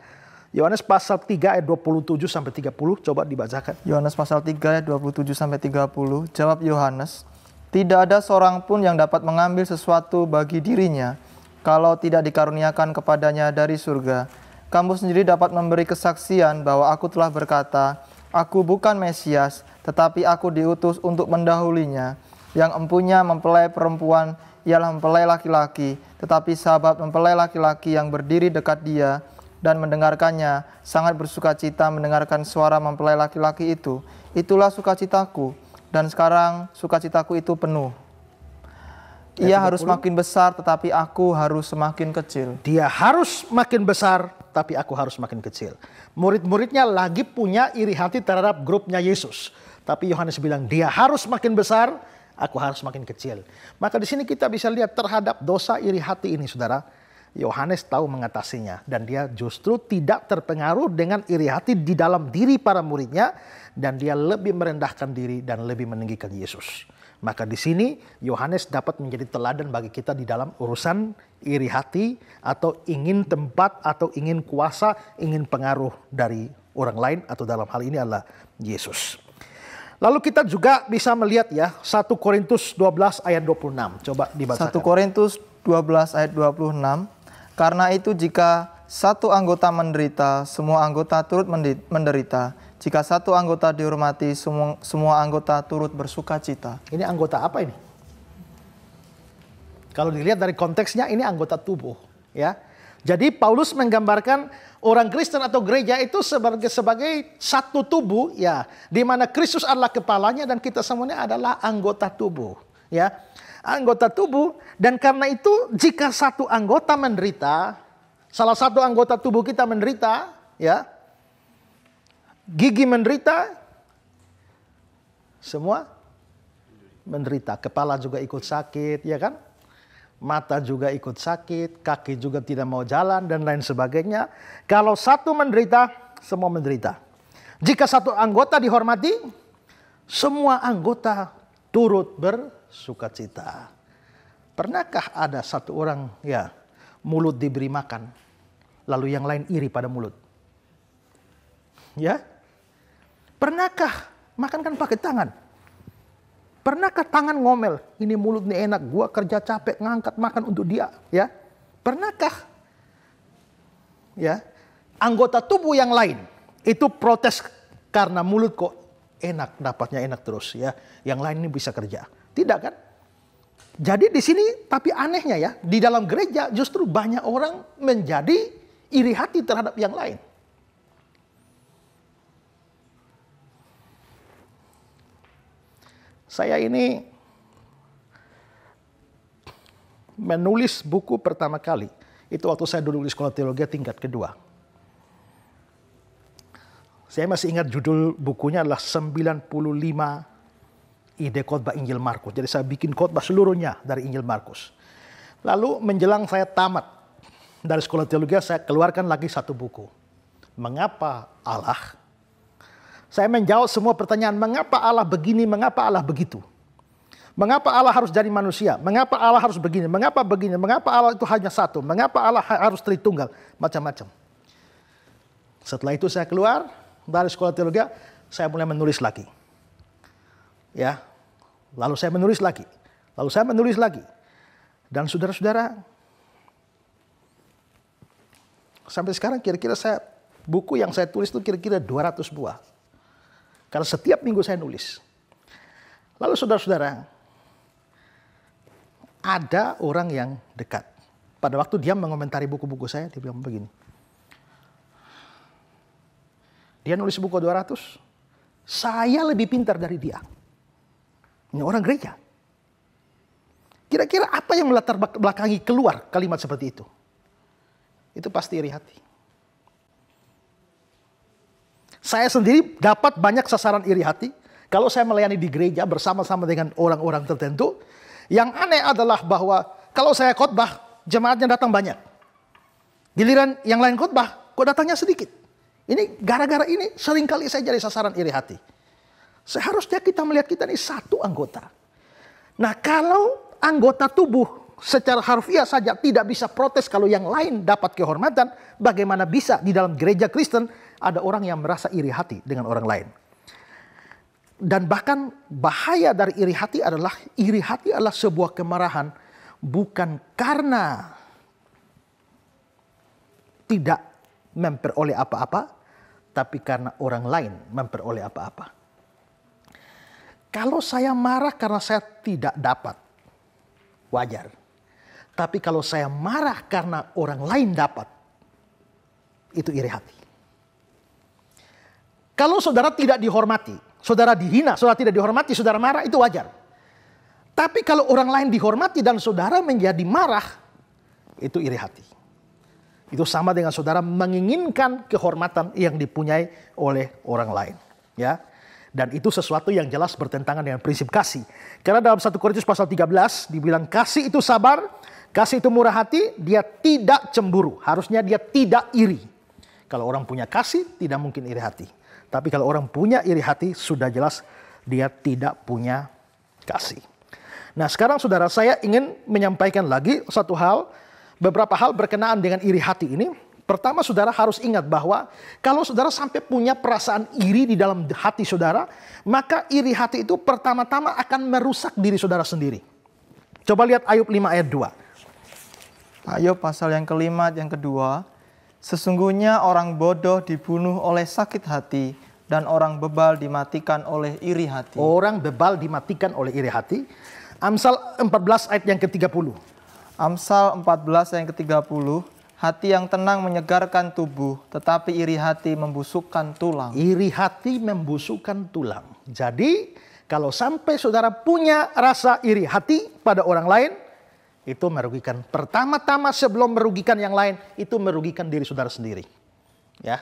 Yohanes pasal 3 ayat 27 sampai 30, coba dibacakan. Yohanes pasal 3 ayat 27 sampai 30, jawab Yohanes, tidak ada seorang pun yang dapat mengambil sesuatu bagi dirinya kalau tidak dikaruniakan kepadanya dari surga. Kamu sendiri dapat memberi kesaksian bahwa aku telah berkata, aku bukan Mesias, tetapi aku diutus untuk mendahulinya. Yang empunya mempelai perempuan ialah mempelai laki-laki, tetapi sahabat mempelai laki-laki yang berdiri dekat dia dan mendengarkannya sangat bersukacita mendengarkan suara mempelai laki-laki itu. Itulah sukacitaku, dan sekarang sukacitaku itu penuh. Ia harus makin besar, tetapi aku harus semakin kecil. Dia harus makin besar, tapi aku harus makin kecil. Murid-muridnya lagi punya iri hati terhadap grupnya Yesus. Tapi Yohanes bilang, dia harus makin besar, aku harus makin kecil. Maka di sini kita bisa lihat terhadap dosa iri hati ini, saudara. Yohanes tahu mengatasinya. Dan dia justru tidak terpengaruh dengan iri hati di dalam diri para muridnya. Dan dia lebih merendahkan diri dan lebih meninggikan Yesus. Maka di sini Yohanes dapat menjadi teladan bagi kita di dalam urusan iri hati atau ingin tempat atau ingin kuasa, ingin pengaruh dari orang lain atau dalam hal ini adalah Yesus. Lalu kita juga bisa melihat ya 1 Korintus 12 ayat 26. Coba dibacakan. 1 Korintus 12 ayat 26. Karena itu jika satu anggota menderita, semua anggota turut menderita. Jika satu anggota dihormati, semua anggota turut bersukacita. Ini anggota apa ini? Kalau dilihat dari konteksnya ini anggota tubuh, ya. Jadi Paulus menggambarkan orang Kristen atau gereja itu sebagai satu tubuh, ya, di mana Kristus adalah kepalanya dan kita semuanya adalah anggota tubuh, ya. Anggota tubuh, dan karena itu jika satu anggota menderita, salah satu anggota tubuh kita menderita, ya, gigi menderita, semua menderita. Kepala juga ikut sakit, ya kan? Mata juga ikut sakit, kaki juga tidak mau jalan, dan lain sebagainya. Kalau satu menderita, semua menderita. Jika satu anggota dihormati, semua anggota turut bersukacita. Pernahkah ada satu orang, ya, mulut diberi makan, lalu yang lain iri pada mulut? Ya? Pernahkah makan kan pakai tangan? Pernahkah tangan ngomel? Ini mulut nih enak, gua kerja capek ngangkat makan untuk dia, ya? Pernahkah? Ya. Anggota tubuh yang lain itu protes karena mulut kok enak, dapatnya enak terus, ya. Yang lain ini bisa kerja. Tidak kan? Jadi di sini tapi anehnya ya, di dalam gereja justru banyak orang menjadi iri hati terhadap yang lain. Saya ini menulis buku pertama kali. Itu waktu saya duduk di sekolah teologi tingkat kedua. Saya masih ingat judul bukunya adalah 95 ide khotbah Injil Markus. Jadi saya bikin khotbah seluruhnya dari Injil Markus. Lalu menjelang saya tamat dari sekolah teologi, saya keluarkan lagi satu buku. Mengapa Allah? Saya menjawab semua pertanyaan, mengapa Allah begini, mengapa Allah begitu? Mengapa Allah harus jadi manusia? Mengapa Allah harus begini? Mengapa begini? Mengapa Allah itu hanya satu? Mengapa Allah harus tritunggal? Macam-macam. Setelah itu saya keluar dari sekolah teologi, saya mulai menulis lagi. Ya, lalu saya menulis lagi. Lalu saya menulis lagi. Dan saudara-saudara, sampai sekarang kira-kira buku yang saya tulis itu kira-kira 200 buah. Karena setiap minggu saya nulis. Lalu saudara-saudara, ada orang yang dekat. Pada waktu dia mengomentari buku-buku saya, dia bilang begini. Dia nulis buku 200. Saya lebih pintar dari dia. Ini orang gereja. Kira-kira apa yang melatar belakangi keluar kalimat seperti itu? Itu pasti iri hati. Saya sendiri dapat banyak sasaran iri hati. Kalau saya melayani di gereja bersama-sama dengan orang-orang tertentu. Yang aneh adalah bahwa kalau saya khotbah, jemaatnya datang banyak. Giliran yang lain khotbah, kok datangnya sedikit. Ini gara-gara ini seringkali saya jadi sasaran iri hati. Seharusnya kita melihat kita ini satu anggota. Nah, kalau anggota tubuh secara harfiah saja tidak bisa protes kalau yang lain dapat kehormatan, bagaimana bisa di dalam gereja Kristen ada orang yang merasa iri hati dengan orang lain. Dan bahkan bahaya dari iri hati adalah sebuah kemarahan bukan karena tidak memperoleh apa-apa, tapi karena orang lain memperoleh apa-apa. Kalau saya marah karena saya tidak dapat, wajar. Tapi kalau saya marah karena orang lain dapat, itu iri hati. Kalau saudara tidak dihormati, saudara dihina, saudara tidak dihormati, saudara marah, itu wajar. Tapi kalau orang lain dihormati dan saudara menjadi marah, itu iri hati. Itu sama dengan saudara menginginkan kehormatan yang dipunyai oleh orang lain. Ya. Dan itu sesuatu yang jelas bertentangan dengan prinsip kasih. Karena dalam 1 Korintus pasal 13 dibilang kasih itu sabar, kasih itu murah hati, dia tidak cemburu. Harusnya dia tidak iri. Kalau orang punya kasih tidak mungkin iri hati. Tapi kalau orang punya iri hati sudah jelas dia tidak punya kasih. Nah, sekarang saudara, saya ingin menyampaikan lagi beberapa hal berkenaan dengan iri hati ini. Pertama, saudara harus ingat bahwa kalau saudara sampai punya perasaan iri di dalam hati saudara, maka iri hati itu pertama-tama akan merusak diri saudara sendiri. Coba lihat Ayub 5 ayat 2. Ayub pasal yang kelima, yang kedua. Sesungguhnya orang bodoh dibunuh oleh sakit hati, dan orang bebal dimatikan oleh iri hati. Orang bebal dimatikan oleh iri hati. Amsal 14 ayat yang ke-30. Amsal 14 ayat yang ke-30. Hati yang tenang menyegarkan tubuh, tetapi iri hati membusukkan tulang. Iri hati membusukkan tulang. Jadi, kalau sampai saudara punya rasa iri hati pada orang lain, itu merugikan. Pertama-tama sebelum merugikan yang lain, itu merugikan diri saudara sendiri. Ya.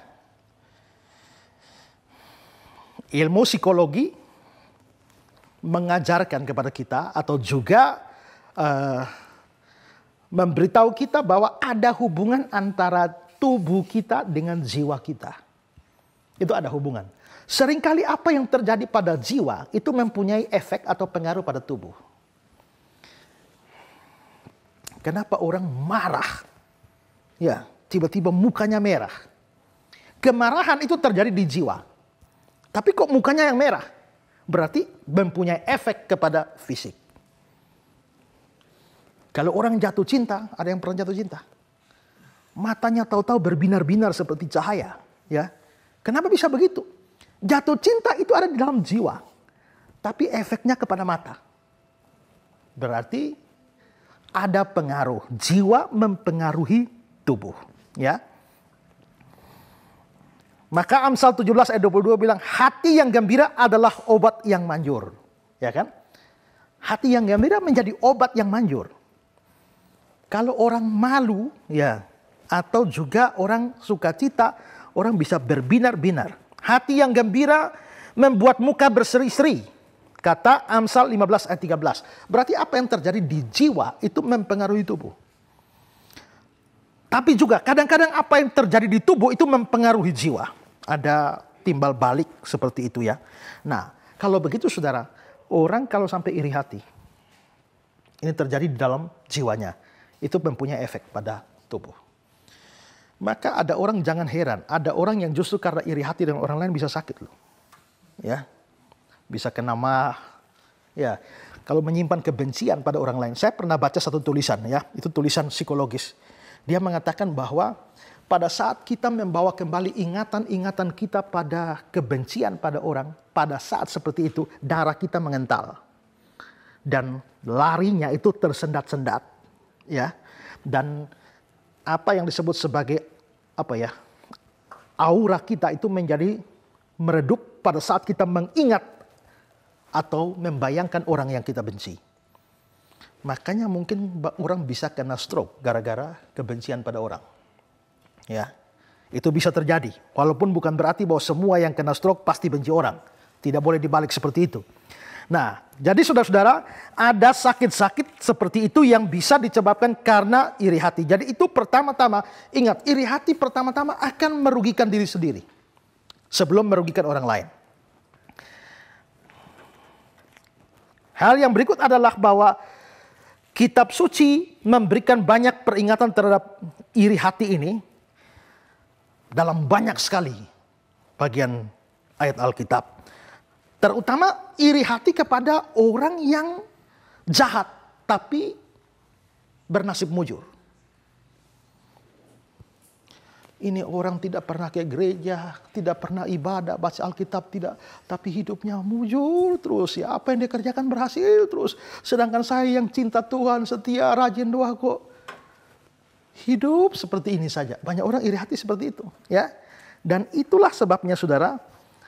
Ilmu psikologi mengajarkan kepada kita atau juga memberitahu kita bahwa ada hubungan antara tubuh kita dengan jiwa kita. Itu ada hubungan. Seringkali apa yang terjadi pada jiwa itu mempunyai efek atau pengaruh pada tubuh. Kenapa orang marah? Ya, tiba-tiba mukanya merah. Kemarahan itu terjadi di jiwa. Tapi kok mukanya yang merah? Berarti mempunyai efek kepada fisik. Kalau orang jatuh cinta, ada yang pernah jatuh cinta? Matanya tahu-tahu berbinar-binar seperti cahaya. Ya, kenapa bisa begitu? Jatuh cinta itu ada di dalam jiwa. Tapi efeknya kepada mata. Berarti ada pengaruh. Jiwa mempengaruhi tubuh. Ya. Maka Amsal 17 ayat 22 bilang, hati yang gembira adalah obat yang manjur. Ya kan? Hati yang gembira menjadi obat yang manjur. Kalau orang malu, ya, atau juga orang sukacita, orang bisa berbinar-binar. Hati yang gembira membuat muka berseri-seri. Kata Amsal 15 ayat 13. Berarti apa yang terjadi di jiwa itu mempengaruhi tubuh. Tapi juga kadang-kadang apa yang terjadi di tubuh itu mempengaruhi jiwa. Ada timbal balik seperti itu ya. Nah, kalau begitu saudara, orang kalau sampai iri hati, ini terjadi di dalam jiwanya. Itu mempunyai efek pada tubuh. Maka ada orang, jangan heran, ada orang yang justru karena iri hati dengan orang lain bisa sakit loh. Ya. Bisa kena ya. Kalau menyimpan kebencian pada orang lain. Saya pernah baca satu tulisan ya, itu tulisan psikologis. Dia mengatakan bahwa pada saat kita membawa kembali ingatan-ingatan kita pada kebencian pada orang, pada saat seperti itu darah kita mengental. Dan larinya itu tersendat-sendat. Ya, dan apa yang disebut sebagai aura kita itu menjadi meredup pada saat kita mengingat atau membayangkan orang yang kita benci. Makanya mungkin orang bisa kena stroke gara-gara kebencian pada orang. Ya, itu bisa terjadi. Walaupun bukan berarti bahwa semua yang kena stroke pasti benci orang. Tidak boleh dibalik seperti itu. Nah, jadi saudara-saudara, ada sakit-sakit seperti itu yang bisa disebabkan karena iri hati. Jadi itu pertama-tama, ingat, iri hati pertama-tama akan merugikan diri sendiri sebelum merugikan orang lain. Hal yang berikut adalah bahwa kitab suci memberikan banyak peringatan terhadap iri hati ini dalam banyak sekali bagian ayat Alkitab. Terutama iri hati kepada orang yang jahat tapi bernasib mujur. Ini orang tidak pernah ke gereja, tidak pernah ibadah, baca Alkitab tidak, tapi hidupnya mujur terus ya. Apa yang dia kerjakan berhasil terus. Sedangkan saya yang cinta Tuhan, setia, rajin doa kok hidup seperti ini saja. Banyak orang iri hati seperti itu, ya. Dan itulah sebabnya saudara,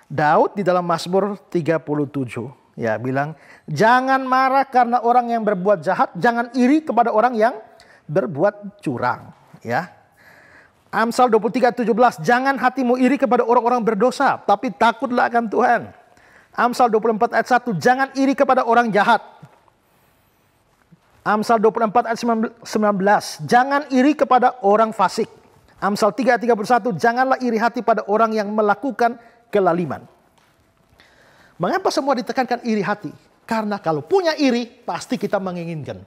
Daud di dalam Mazmur 37 ya bilang, jangan marah karena orang yang berbuat jahat, jangan iri kepada orang yang berbuat curang, ya. Amsal 23:17, jangan hatimu iri kepada orang-orang berdosa, tapi takutlah akan Tuhan. Amsal 24 ayat 1, jangan iri kepada orang jahat. Amsal 24 ayat 19, jangan iri kepada orang fasik. Amsal 3 ayat 31, janganlah iri hati pada orang yang melakukan kelaliman. Mengapa semua ditekankan iri hati? Karena kalau punya iri, pasti kita menginginkan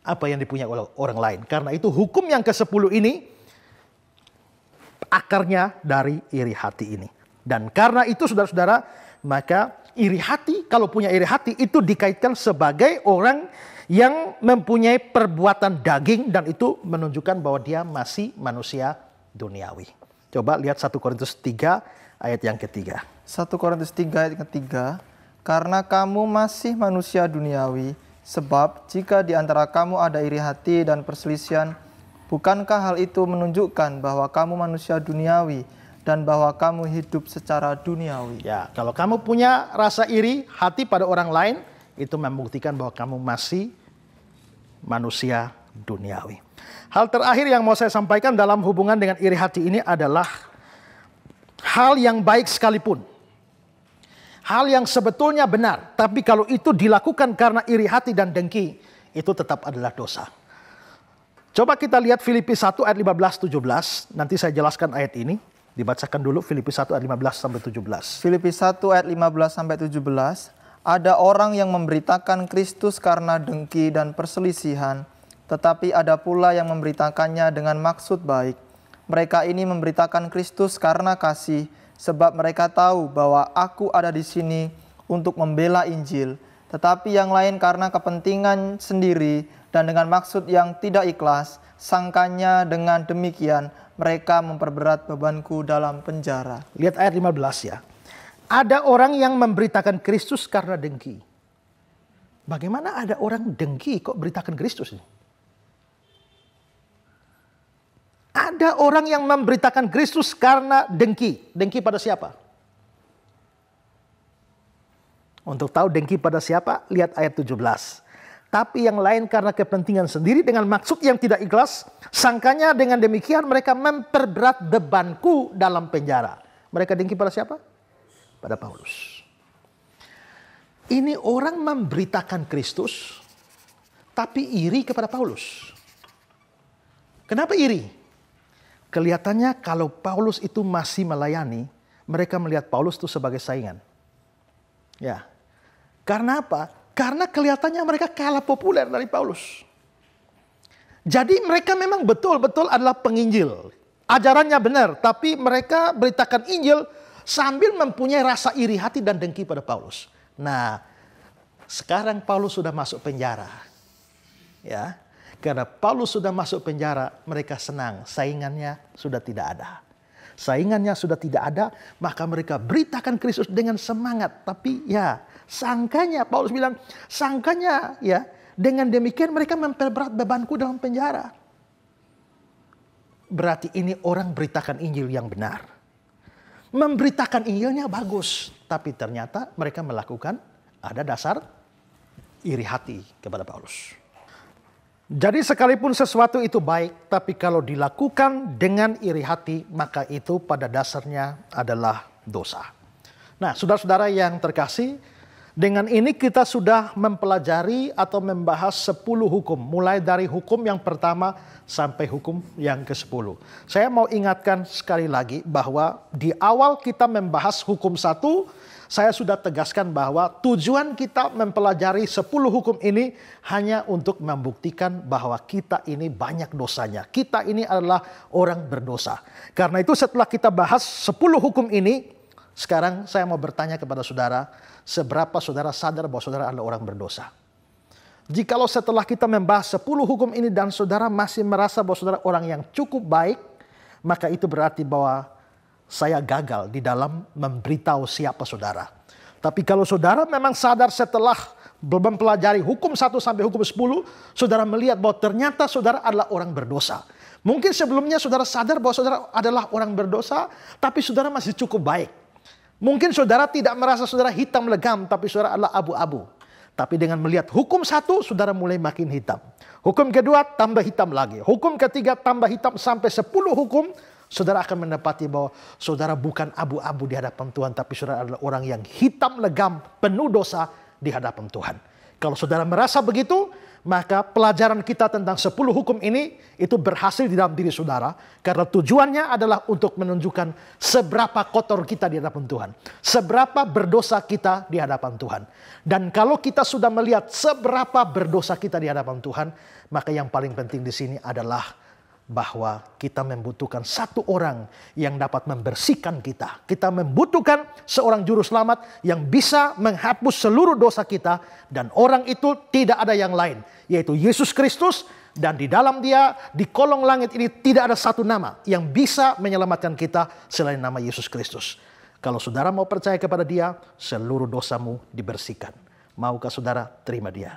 apa yang dipunyai oleh orang lain. Karena itu hukum yang ke-10 ini akarnya dari iri hati ini. Dan karena itu saudara-saudara, maka iri hati, kalau punya iri hati itu dikaitkan sebagai orang yang mempunyai perbuatan daging, dan itu menunjukkan bahwa dia masih manusia duniawi. Coba lihat 1 Korintus 3 ayat yang ketiga. 1 Korintus 3 ayat ketiga, karena kamu masih manusia duniawi, sebab jika di antara kamu ada iri hati dan perselisihan, bukankah hal itu menunjukkan bahwa kamu manusia duniawi dan bahwa kamu hidup secara duniawi? Ya, kalau kamu punya rasa iri hati pada orang lain, itu membuktikan bahwa kamu masih manusia duniawi. Hal terakhir yang mau saya sampaikan dalam hubungan dengan iri hati ini adalah hal yang baik sekalipun, hal yang sebetulnya benar, tapi kalau itu dilakukan karena iri hati dan dengki, itu tetap adalah dosa. Coba kita lihat Filipi 1 ayat 15-17. Nanti saya jelaskan ayat ini. Dibacakan dulu Filipi 1 ayat 15-17. Filipi 1 ayat 15-17. Ada orang yang memberitakan Kristus karena dengki dan perselisihan, tetapi ada pula yang memberitakannya dengan maksud baik. Mereka ini memberitakan Kristus karena kasih, sebab mereka tahu bahwa aku ada di sini untuk membela Injil. Tetapi yang lain karena kepentingan sendiri dan dengan maksud yang tidak ikhlas, sangkanya dengan demikian mereka memperberat bebanku dalam penjara. Lihat ayat 15 ya. Ada orang yang memberitakan Kristus karena dengki. Bagaimana ada orang dengki kok beritakan Kristus? Ada orang yang memberitakan Kristus karena dengki. Dengki pada siapa? Untuk tahu dengki pada siapa, lihat ayat 17. Tapi yang lain karena kepentingan sendiri dengan maksud yang tidak ikhlas, sangkanya dengan demikian mereka memperberat bebanku dalam penjara. Mereka dengki pada siapa? Pada Paulus. Ini orang memberitakan Kristus, tapi iri kepada Paulus. Kenapa iri? Kelihatannya kalau Paulus itu masih melayani, mereka melihat Paulus itu sebagai saingan. Ya, karena apa? Karena kelihatannya mereka kalah populer dari Paulus. Jadi mereka memang betul-betul adalah penginjil. Ajarannya benar, tapi mereka beritakan Injil sambil mempunyai rasa iri hati dan dengki pada Paulus. Nah, sekarang Paulus sudah masuk penjara. Ya, karena Paulus sudah masuk penjara, mereka senang. Saingannya sudah tidak ada. Saingannya sudah tidak ada, maka mereka beritakan Kristus dengan semangat. Tapi ya, sangkanya, Paulus bilang, sangkanya ya, dengan demikian mereka memperberat bebanku dalam penjara. Berarti ini orang beritakan Injil yang benar. Memberitakan Injilnya bagus, tapi ternyata mereka melakukan ada dasar iri hati kepada Paulus. Jadi sekalipun sesuatu itu baik, tapi kalau dilakukan dengan iri hati, maka itu pada dasarnya adalah dosa. Nah, saudara-saudara yang terkasih, dengan ini kita sudah mempelajari atau membahas 10 hukum. Mulai dari hukum yang pertama sampai hukum yang ke-10. Saya mau ingatkan sekali lagi bahwa di awal kita membahas hukum 1, saya sudah tegaskan bahwa tujuan kita mempelajari 10 hukum ini hanya untuk membuktikan bahwa kita ini banyak dosanya. Kita ini adalah orang berdosa. Karena itu setelah kita bahas 10 hukum ini, sekarang saya mau bertanya kepada saudara, seberapa saudara sadar bahwa saudara adalah orang berdosa? Jikalau setelah kita membahas 10 hukum ini dan saudara masih merasa bahwa saudara orang yang cukup baik, maka itu berarti bahwa saya gagal di dalam memberitahu siapa saudara. Tapi kalau saudara memang sadar setelah mempelajari hukum 1 sampai hukum 10, saudara melihat bahwa ternyata saudara adalah orang berdosa. Mungkin sebelumnya saudara sadar bahwa saudara adalah orang berdosa, tapi saudara masih cukup baik. Mungkin saudara tidak merasa saudara hitam legam, tapi saudara adalah abu-abu. Tapi dengan melihat hukum 1, saudara mulai makin hitam. Hukum kedua tambah hitam lagi. Hukum ketiga tambah hitam sampai 10 hukum. Saudara akan mendapati bahwa saudara bukan abu-abu di hadapan Tuhan, tapi saudara adalah orang yang hitam legam, penuh dosa di hadapan Tuhan. Kalau saudara merasa begitu, maka pelajaran kita tentang 10 hukum ini itu berhasil di dalam diri saudara. Karena tujuannya adalah untuk menunjukkan seberapa kotor kita di hadapan Tuhan. Seberapa berdosa kita di hadapan Tuhan. Dan kalau kita sudah melihat seberapa berdosa kita di hadapan Tuhan, maka yang paling penting di sini adalah bahwa kita membutuhkan satu orang yang dapat membersihkan kita. Kita membutuhkan seorang juru selamat yang bisa menghapus seluruh dosa kita. Dan orang itu tidak ada yang lain, yaitu Yesus Kristus. Dan di dalam Dia, di kolong langit ini tidak ada satu nama yang bisa menyelamatkan kita selain nama Yesus Kristus. Kalau saudara mau percaya kepada Dia, seluruh dosamu dibersihkan. Maukah saudara terima Dia?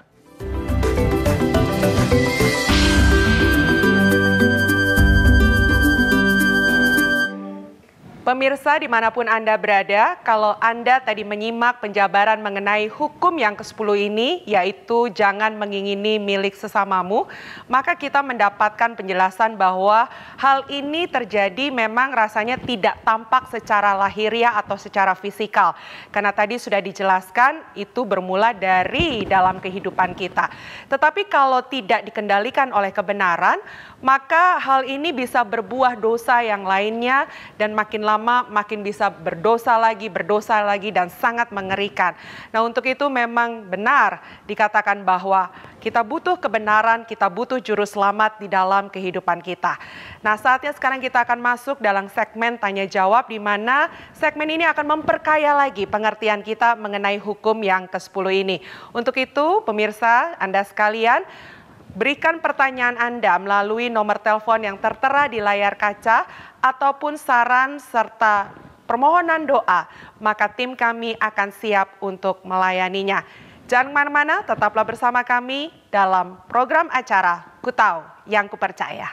Pemirsa dimanapun Anda berada, kalau Anda tadi menyimak penjabaran mengenai hukum yang ke-10 ini, yaitu jangan mengingini milik sesamamu, maka kita mendapatkan penjelasan bahwa hal ini terjadi memang rasanya tidak tampak secara lahiriah atau secara fisikal. Karena tadi sudah dijelaskan, itu bermula dari dalam kehidupan kita. Tetapi kalau tidak dikendalikan oleh kebenaran, maka hal ini bisa berbuah dosa yang lainnya dan makin lama makin bisa berdosa lagi dan sangat mengerikan. Nah, untuk itu memang benar dikatakan bahwa kita butuh kebenaran, kita butuh juru selamat di dalam kehidupan kita. Nah, saatnya sekarang kita akan masuk dalam segmen tanya jawab, di mana segmen ini akan memperkaya lagi pengertian kita mengenai hukum yang ke-10 ini. Untuk itu, pemirsa Anda sekalian, berikan pertanyaan Anda melalui nomor telepon yang tertera di layar kaca ataupun saran serta permohonan doa, maka tim kami akan siap untuk melayaninya. Jangan kemana-mana, tetaplah bersama kami dalam program acara Ku Tahu Yang Kupercaya.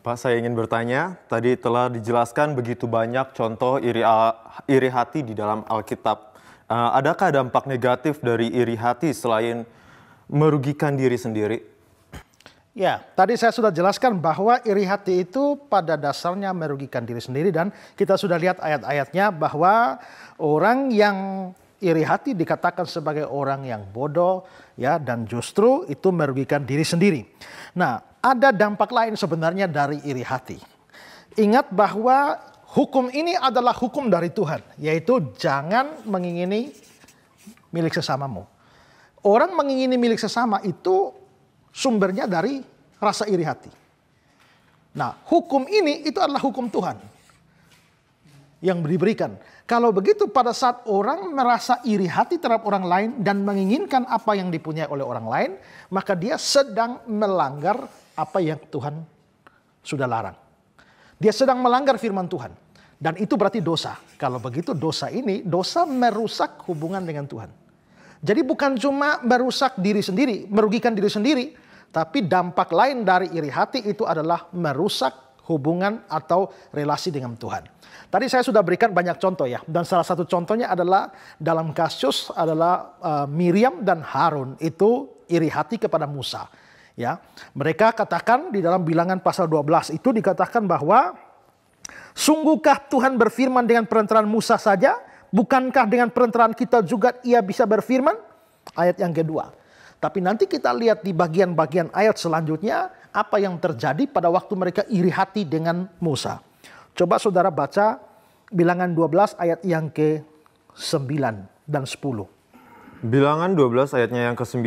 Pak, saya ingin bertanya, tadi telah dijelaskan begitu banyak contoh iri hati di dalam Alkitab. Adakah dampak negatif dari iri hati selain merugikan diri sendiri? Ya, tadi saya sudah jelaskan bahwa iri hati itu pada dasarnya merugikan diri sendiri. Dan kita sudah lihat ayat-ayatnya bahwa orang yang iri hati dikatakan sebagai orang yang bodoh, ya, dan justru itu merugikan diri sendiri. Nah, ada dampak lain sebenarnya dari iri hati. Ingat bahwa hukum ini adalah hukum dari Tuhan, yaitu jangan mengingini milik sesamamu. Orang mengingini milik sesama itu sumbernya dari rasa iri hati. Nah, hukum ini itu adalah hukum Tuhan yang diberikan. Kalau begitu, pada saat orang merasa iri hati terhadap orang lain dan menginginkan apa yang dipunyai oleh orang lain, maka dia sedang melanggar apa yang Tuhan sudah larang. Dia sedang melanggar firman Tuhan. Dan itu berarti dosa. Kalau begitu, dosa ini, dosa merusak hubungan dengan Tuhan. Jadi bukan cuma merusak diri sendiri, merugikan diri sendiri, Tapi dampak lain dari iri hati itu adalah merusak hubungan atau relasi dengan Tuhan. Tadi saya sudah berikan banyak contoh ya. Dan salah satu contohnya adalah dalam kasus adalah Miriam dan Harun itu iri hati kepada Musa. Ya, mereka katakan di dalam Bilangan pasal 12 itu dikatakan bahwa sungguhkah Tuhan berfirman dengan perantaraan Musa saja? Bukankah dengan perantaraan kita juga ia bisa berfirman? Ayat yang kedua. Tapi nanti kita lihat di bagian-bagian ayat selanjutnya apa yang terjadi pada waktu mereka iri hati dengan Musa. Coba saudara baca Bilangan 12 ayat yang ke-9 dan 10. Bilangan 12 ayatnya yang ke-9.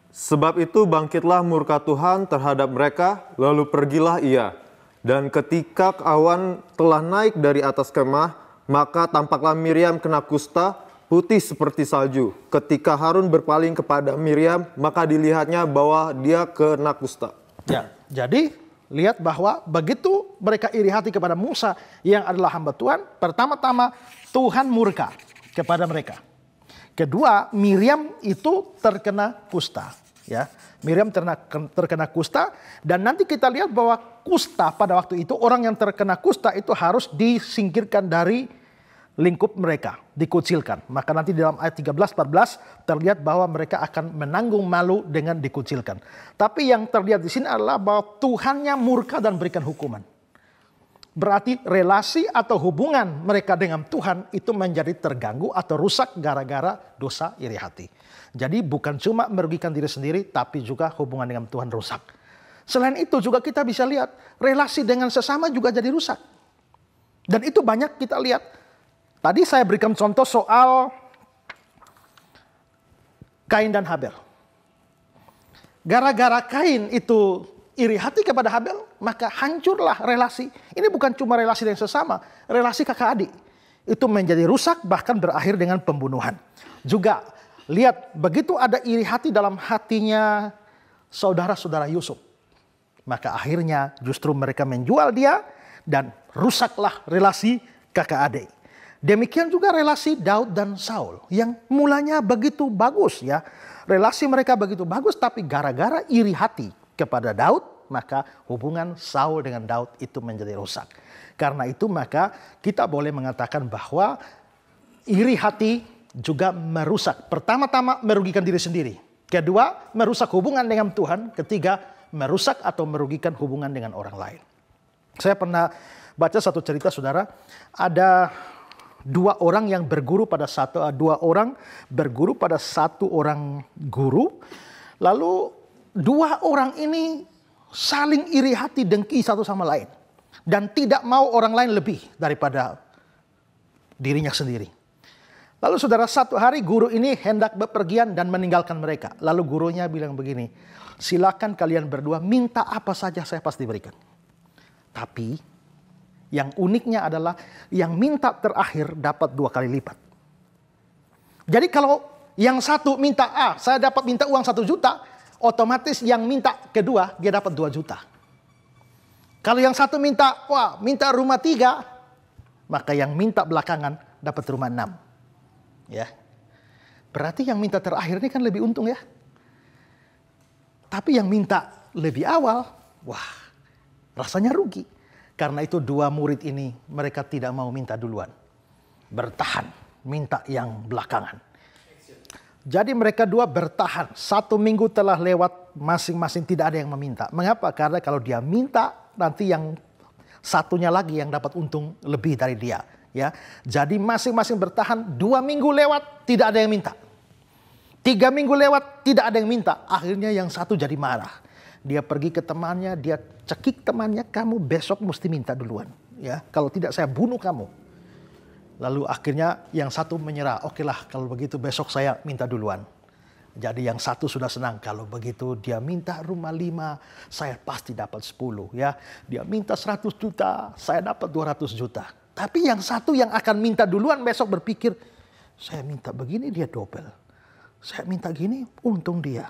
Sebab itu bangkitlah murka Tuhan terhadap mereka, lalu pergilah ia. Dan ketika awan telah naik dari atas kemah, maka tampaklah Miriam kena kusta, putih seperti salju. Ketika Harun berpaling kepada Miriam, maka dilihatnya bahwa dia kena kusta. Ya, jadi lihat bahwa begitu mereka iri hati kepada Musa yang adalah hamba Tuhan, pertama-tama Tuhan murka kepada mereka. Kedua, Miriam itu terkena kusta. Ya, Miriam terkena kusta, dan nanti kita lihat bahwa kusta pada waktu itu, orang yang terkena kusta itu harus disingkirkan dari lingkup mereka, dikucilkan. Maka nanti dalam ayat 13-14 terlihat bahwa mereka akan menanggung malu dengan dikucilkan. Tapi yang terlihat di sini adalah bahwa Tuhannya murka dan berikan hukuman. Berarti relasi atau hubungan mereka dengan Tuhan itu menjadi terganggu atau rusak gara-gara dosa iri hati. Jadi bukan cuma merugikan diri sendiri, tapi juga hubungan dengan Tuhan rusak. Selain itu juga kita bisa lihat relasi dengan sesama juga jadi rusak. Dan itu banyak kita lihat. Tadi saya berikan contoh soal Kain dan Habel. Gara-gara Kain itu iri hati kepada Habel, maka hancurlah relasi. Ini bukan cuma relasi dengan sesama, relasi kakak adik. Itu menjadi rusak, bahkan berakhir dengan pembunuhan. Juga lihat, begitu ada iri hati dalam hatinya saudara-saudara Yusuf, maka akhirnya justru mereka menjual dia dan rusaklah relasi kakak adik. Demikian juga relasi Daud dan Saul yang mulanya begitu bagus ya. Relasi mereka begitu bagus, tapi gara-gara iri hati kepada Daud, maka hubungan Saul dengan Daud itu menjadi rusak. Karena itu maka kita boleh mengatakan bahwa iri hati juga merusak. Pertama-tama merugikan diri sendiri. Kedua, merusak hubungan dengan Tuhan. Ketiga, merusak atau merugikan hubungan dengan orang lain. Saya pernah baca satu cerita, saudara. Ada dua orang berguru pada satu orang guru. Lalu dua orang ini saling iri hati, dengki satu sama lain. Dan tidak mau orang lain lebih daripada dirinya sendiri. Lalu saudara, satu hari guru ini hendak bepergian dan meninggalkan mereka. Lalu gurunya bilang begini, silakan kalian berdua minta apa saja saya pasti berikan. Tapi yang uniknya adalah yang minta terakhir dapat 2 kali lipat. Jadi kalau yang satu minta A, saya dapat minta uang 1 juta, otomatis yang minta kedua dia dapat 2 juta. Kalau yang satu minta rumah 3, maka yang minta belakangan dapat rumah 6. Ya, berarti yang minta terakhir ini kan lebih untung ya. Tapi yang minta lebih awal, rasanya rugi. Karena itu dua murid ini mereka tidak mau minta duluan. Bertahan, minta yang belakangan. Jadi mereka dua bertahan. 1 minggu telah lewat, masing-masing tidak ada yang meminta. Mengapa? Karena kalau dia minta, nanti yang satunya lagi yang dapat untung lebih dari dia. Ya, jadi masing-masing bertahan. 2 minggu lewat, tidak ada yang minta. 3 minggu lewat, tidak ada yang minta. Akhirnya yang satu jadi marah. Dia pergi ke temannya, dia cekik temannya, kamu besok mesti minta duluan. Ya, kalau tidak saya bunuh kamu. Lalu akhirnya yang satu menyerah. Oke lah, kalau begitu besok saya minta duluan. Jadi yang satu sudah senang. Kalau begitu dia minta rumah 5, saya pasti dapat 10. Ya, dia minta 100 juta, saya dapat 200 juta. Tapi yang satu yang akan minta duluan besok berpikir, saya minta begini dia double. Saya minta gini untung dia.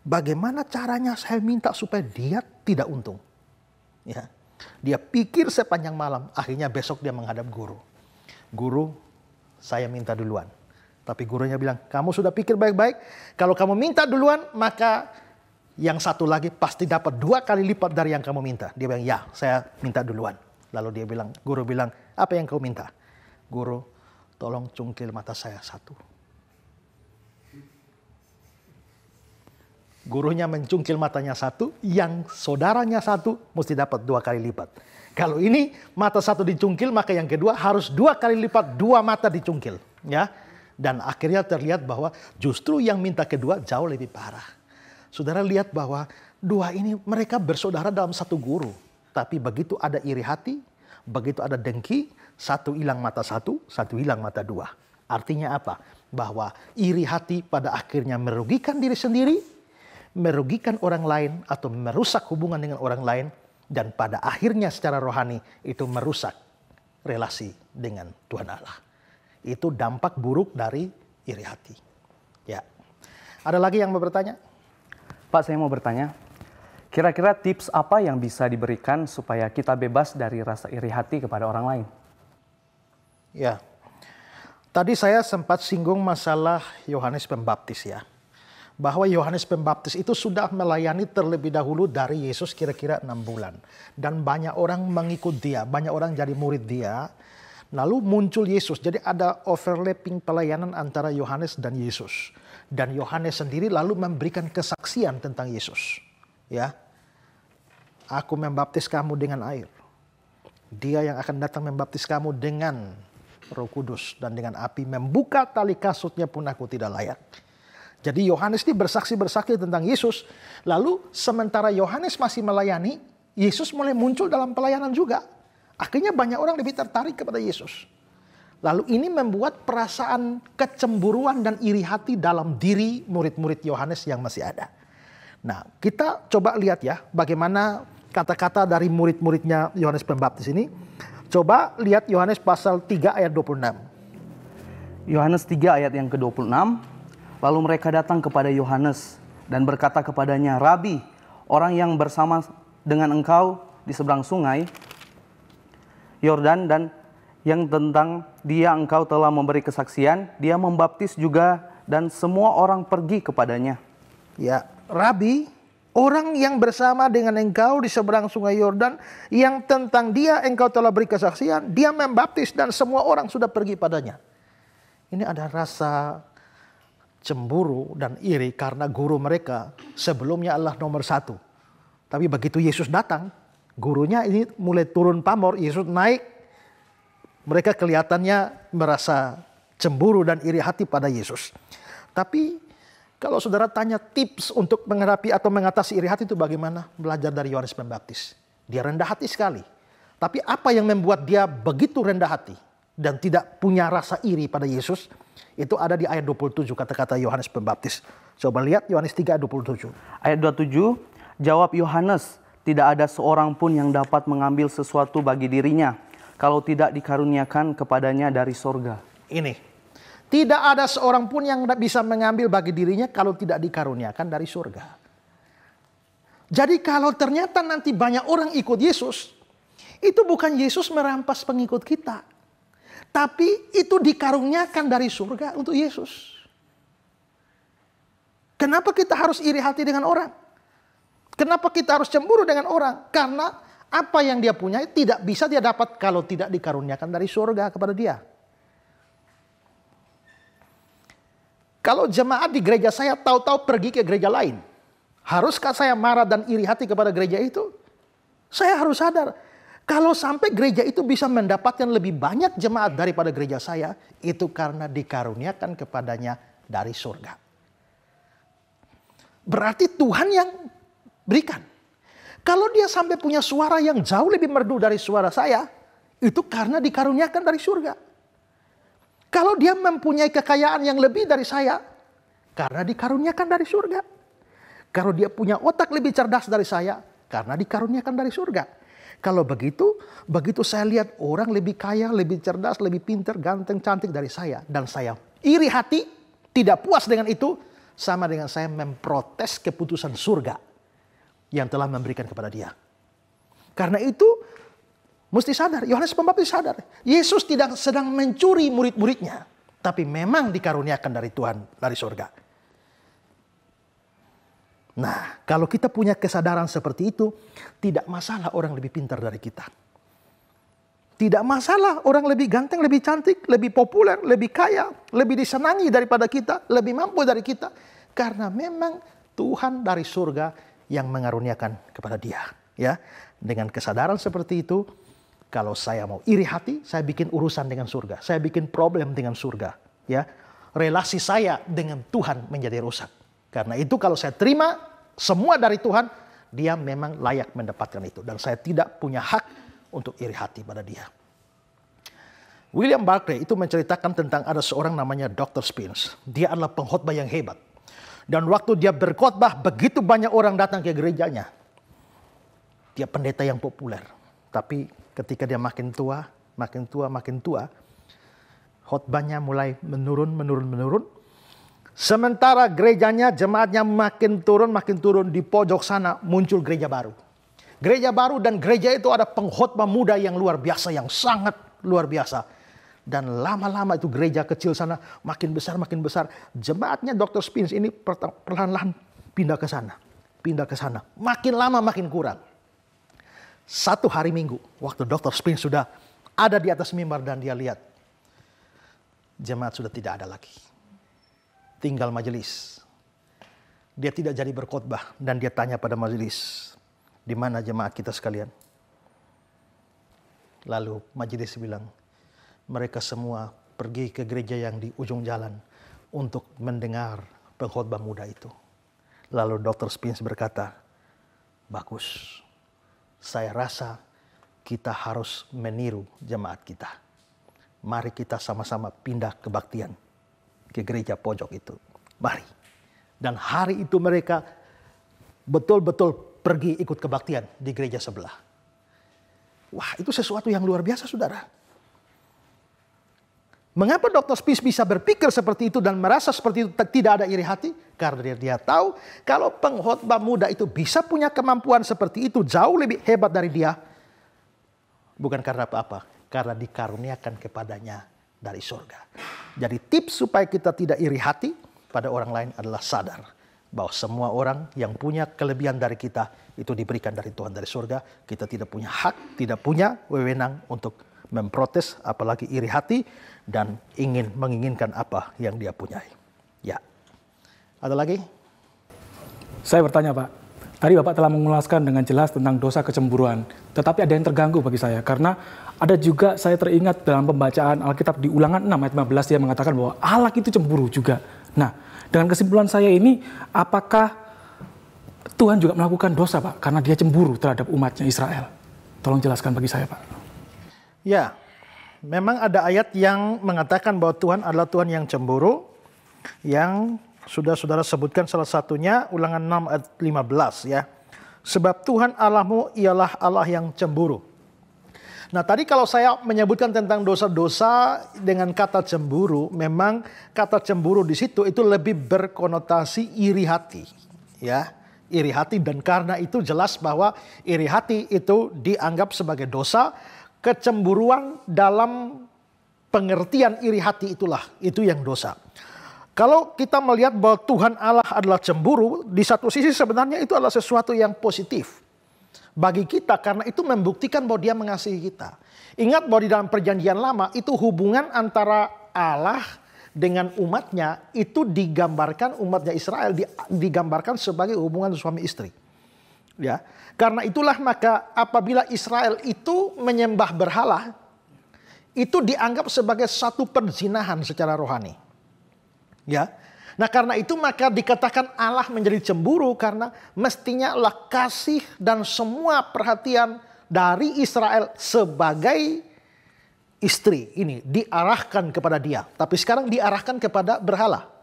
Bagaimana caranya saya minta supaya dia tidak untung? Ya, dia pikir sepanjang malam. Akhirnya besok dia menghadap guru. Guru, saya minta duluan. Tapi gurunya bilang, kamu sudah pikir baik-baik. Kalau kamu minta duluan, maka Yang satu lagi pasti dapat 2 kali lipat dari yang kamu minta. Dia bilang, ya saya minta duluan. Lalu dia bilang, guru bilang, apa yang kau minta? Guru, tolong cungkil mata saya 1. Gurunya mencungkil matanya 1, yang saudaranya 1 mesti dapat 2 kali lipat. Kalau ini mata 1 dicungkil, maka yang kedua harus 2 kali lipat, 2 mata dicungkil. Ya. Dan akhirnya terlihat bahwa justru yang minta kedua jauh lebih parah. Saudara lihat bahwa 2 ini mereka bersaudara dalam 1 guru. Tapi begitu ada iri hati, begitu ada dengki, 1 hilang mata 1, 1 hilang mata 2. Artinya apa? Bahwa iri hati pada akhirnya merugikan diri sendiri, merugikan orang lain, atau merusak hubungan dengan orang lain, dan pada akhirnya secara rohani itu merusak relasi dengan Tuhan Allah. Itu dampak buruk dari iri hati. Ya. Ada lagi yang mau bertanya? Pak, saya mau bertanya, kira-kira tips apa yang bisa diberikan supaya kita bebas dari rasa iri hati kepada orang lain? Ya, tadi saya sempat singgung masalah Yohanes Pembaptis ya. Bahwa Yohanes Pembaptis itu sudah melayani terlebih dahulu dari Yesus kira-kira 6 bulan. Dan banyak orang mengikut dia, banyak orang jadi murid dia. Lalu muncul Yesus, jadi ada overlapping pelayanan antara Yohanes dan Yesus. Dan Yohanes sendiri lalu memberikan kesaksian tentang Yesus. Ya, aku membaptis kamu dengan air. Dia yang akan datang membaptis kamu dengan Roh Kudus dan dengan api. Membuka tali kasutnya pun aku tidak layak. Jadi Yohanes ini bersaksi tentang Yesus. Lalu sementara Yohanes masih melayani, Yesus mulai muncul dalam pelayanan juga. Akhirnya banyak orang lebih tertarik kepada Yesus. Lalu ini membuat perasaan kecemburuan dan iri hati dalam diri murid-murid Yohanes yang masih ada. Nah, kita coba lihat ya bagaimana kata-kata dari murid-muridnya Yohanes Pembaptis ini. Coba lihat Yohanes pasal 3 ayat 26. Yohanes 3 ayat yang ke-26, lalu mereka datang kepada Yohanes dan berkata kepadanya, Rabi, orang yang bersama dengan engkau di seberang sungai Yordan dan yang tentang dia engkau telah memberi kesaksian, dia membaptis juga dan semua orang pergi kepadanya. Ya, Rabi, orang yang bersama dengan engkau di seberang sungai Yordan, yang tentang dia engkau telah beri kesaksian, dia membaptis dan semua orang sudah pergi padanya. Ini ada rasa cemburu dan iri karena guru mereka sebelumnya adalah nomor 1. Tapi begitu Yesus datang, gurunya ini mulai turun pamor, Yesus naik. Mereka kelihatannya merasa cemburu dan iri hati pada Yesus. Tapi kalau saudara tanya tips untuk menghadapi atau mengatasi iri hati itu bagaimana? Belajar dari Yohanes Pembaptis. Dia rendah hati sekali. Tapi apa yang membuat dia begitu rendah hati dan tidak punya rasa iri pada Yesus? Itu ada di ayat 27 kata-kata Yohanes Pembaptis. Coba lihat Yohanes 3 ayat 27. Ayat 27, jawab Yohanes, tidak ada seorang pun yang dapat mengambil sesuatu bagi dirinya kalau tidak dikaruniakan kepadanya dari sorga. Ini, tidak ada seorang pun yang bisa mengambil bagi dirinya kalau tidak dikaruniakan dari surga. Jadi kalau ternyata nanti banyak orang ikut Yesus, itu bukan Yesus merampas pengikut kita. Tapi itu dikaruniakan dari surga untuk Yesus. Kenapa kita harus iri hati dengan orang? Kenapa kita harus cemburu dengan orang? Karena apa yang dia punya tidak bisa dia dapat kalau tidak dikaruniakan dari surga kepada dia. Kalau jemaat di gereja saya tahu-tahu pergi ke gereja lain, haruskah saya marah dan iri hati kepada gereja itu? Saya harus sadar, kalau sampai gereja itu bisa mendapatkan lebih banyak jemaat daripada gereja saya, itu karena dikaruniakan kepadanya dari surga. Berarti Tuhan yang berikan. Kalau dia sampai punya suara yang jauh lebih merdu dari suara saya, itu karena dikaruniakan dari surga. Kalau dia mempunyai kekayaan yang lebih dari saya, karena dikaruniakan dari surga. Kalau dia punya otak lebih cerdas dari saya, karena dikaruniakan dari surga. Kalau begitu saya lihat orang lebih kaya, lebih cerdas, lebih pintar, ganteng, cantik dari saya. Dan saya iri hati, tidak puas dengan itu, sama dengan saya memprotes keputusan surga yang telah memberikan kepada dia. Karena itu mesti sadar, Yohanes Pembaptis sadar, Yesus tidak sedang mencuri murid-muridnya, tapi memang dikaruniakan dari Tuhan, dari surga. Nah, kalau kita punya kesadaran seperti itu, tidak masalah orang lebih pintar dari kita. Tidak masalah orang lebih ganteng, lebih cantik, lebih populer, lebih kaya, lebih disenangi daripada kita, lebih mampu dari kita. Karena memang Tuhan dari surga yang mengaruniakan kepada dia. Ya, dengan kesadaran seperti itu, kalau saya mau iri hati, saya bikin urusan dengan surga. Saya bikin problem dengan surga. Ya, relasi saya dengan Tuhan menjadi rusak. Karena itu kalau saya terima semua dari Tuhan, dia memang layak mendapatkan itu. Dan saya tidak punya hak untuk iri hati pada dia. William Barclay itu menceritakan tentang ada seorang namanya Dr. Spence. Dia adalah pengkhotbah yang hebat. Dan waktu dia berkhotbah, begitu banyak orang datang ke gerejanya. Dia pendeta yang populer. Tapi ketika dia makin tua, khotbahnya mulai menurun. Sementara gerejanya, jemaatnya makin turun. Di pojok sana muncul gereja baru. Gereja baru dan gereja itu ada pengkhotbah muda yang luar biasa, yang sangat luar biasa. Dan lama-lama itu gereja kecil sana makin besar. Jemaatnya Dr. Spence ini perlahan-lahan pindah ke sana. Makin lama makin kurang. Satu hari Minggu, waktu Dr. Spence sudah ada di atas mimbar dan dia lihat, jemaat sudah tidak ada lagi. Tinggal majelis. Dia tidak jadi berkhotbah dan dia tanya pada majelis, di mana jemaat kita sekalian? Lalu majelis bilang, mereka semua pergi ke gereja yang di ujung jalan untuk mendengar pengkhotbah muda itu. Lalu Dr. Spence berkata, bagus, saya rasa kita harus meniru jemaat kita. Mari kita sama-sama pindah kebaktian ke gereja pojok itu. Mari. Dan hari itu mereka betul-betul pergi ikut kebaktian di gereja sebelah. Wah, itu sesuatu yang luar biasa, saudara. Mengapa Dr. Spence bisa berpikir seperti itu dan merasa seperti itu tidak ada iri hati? Karena dia tahu kalau pengkhotbah muda itu bisa punya kemampuan seperti itu jauh lebih hebat dari dia. Bukan karena apa-apa, karena dikaruniakan kepadanya dari surga. Jadi tips supaya kita tidak iri hati pada orang lain adalah sadar bahwa semua orang yang punya kelebihan dari kita itu diberikan dari Tuhan dari surga. Kita tidak punya hak, tidak punya wewenang untuk memprotes, apalagi iri hati dan menginginkan apa yang dia punyai. Ya, ada lagi? Saya bertanya, Pak. Tadi Bapak telah mengulaskan dengan jelas tentang dosa kecemburuan. Tetapi ada yang terganggu bagi saya. Karena ada juga saya teringat dalam pembacaan Alkitab di Ulangan 6 ayat 15 dia mengatakan bahwa Allah itu cemburu juga. Nah, dengan kesimpulan saya ini, apakah Tuhan juga melakukan dosa, Pak? Karena dia cemburu terhadap umatnya Israel. Tolong jelaskan bagi saya, Pak. Ya, memang ada ayat yang mengatakan bahwa Tuhan adalah Tuhan yang cemburu. Yang sudah saudara sebutkan salah satunya Ulangan 6 ayat 15 ya. Sebab Tuhan Allahmu ialah Allah yang cemburu. Nah tadi kalau saya menyebutkan tentang dosa-dosa dengan kata cemburu, memang kata cemburu di situ itu lebih berkonotasi iri hati. Ya, iri hati, dan karena itu jelas bahwa iri hati itu dianggap sebagai dosa. Kecemburuan dalam pengertian iri hati itu yang dosa. Kalau kita melihat bahwa Tuhan Allah adalah cemburu, di satu sisi sebenarnya itu adalah sesuatu yang positif bagi kita, karena itu membuktikan bahwa dia mengasihi kita. Ingat bahwa di dalam perjanjian lama itu hubungan antara Allah dengan umatnya itu digambarkan, umatnya Israel digambarkan sebagai hubungan suami istri. Ya, karena itulah maka apabila Israel itu menyembah berhala, itu dianggap sebagai satu perzinahan secara rohani. Ya, nah karena itu maka dikatakan Allah menjadi cemburu karena mestinya Allah kasih dan semua perhatian dari Israel sebagai istri ini diarahkan kepada dia. Tapi sekarang diarahkan kepada berhala.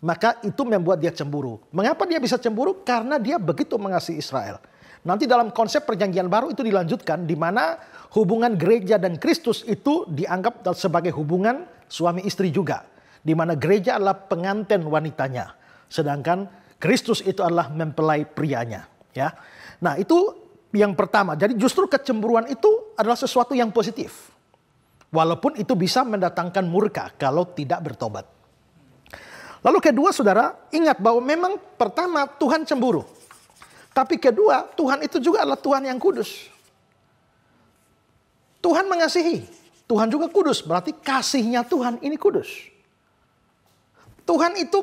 Maka itu membuat dia cemburu. Mengapa dia bisa cemburu? Karena dia begitu mengasihi Israel. Nanti dalam konsep perjanjian baru itu dilanjutkan di mana hubungan gereja dan Kristus itu dianggap sebagai hubungan suami istri juga. Di mana gereja adalah pengantin wanitanya. Sedangkan Kristus itu adalah mempelai prianya. Ya. Nah itu yang pertama. Jadi justru kecemburuan itu adalah sesuatu yang positif. Walaupun itu bisa mendatangkan murka kalau tidak bertobat. Lalu kedua saudara, ingat bahwa memang pertama Tuhan cemburu. Tapi kedua, Tuhan itu juga adalah Tuhan yang kudus. Tuhan mengasihi, Tuhan juga kudus, berarti kasihnya Tuhan ini kudus. Tuhan itu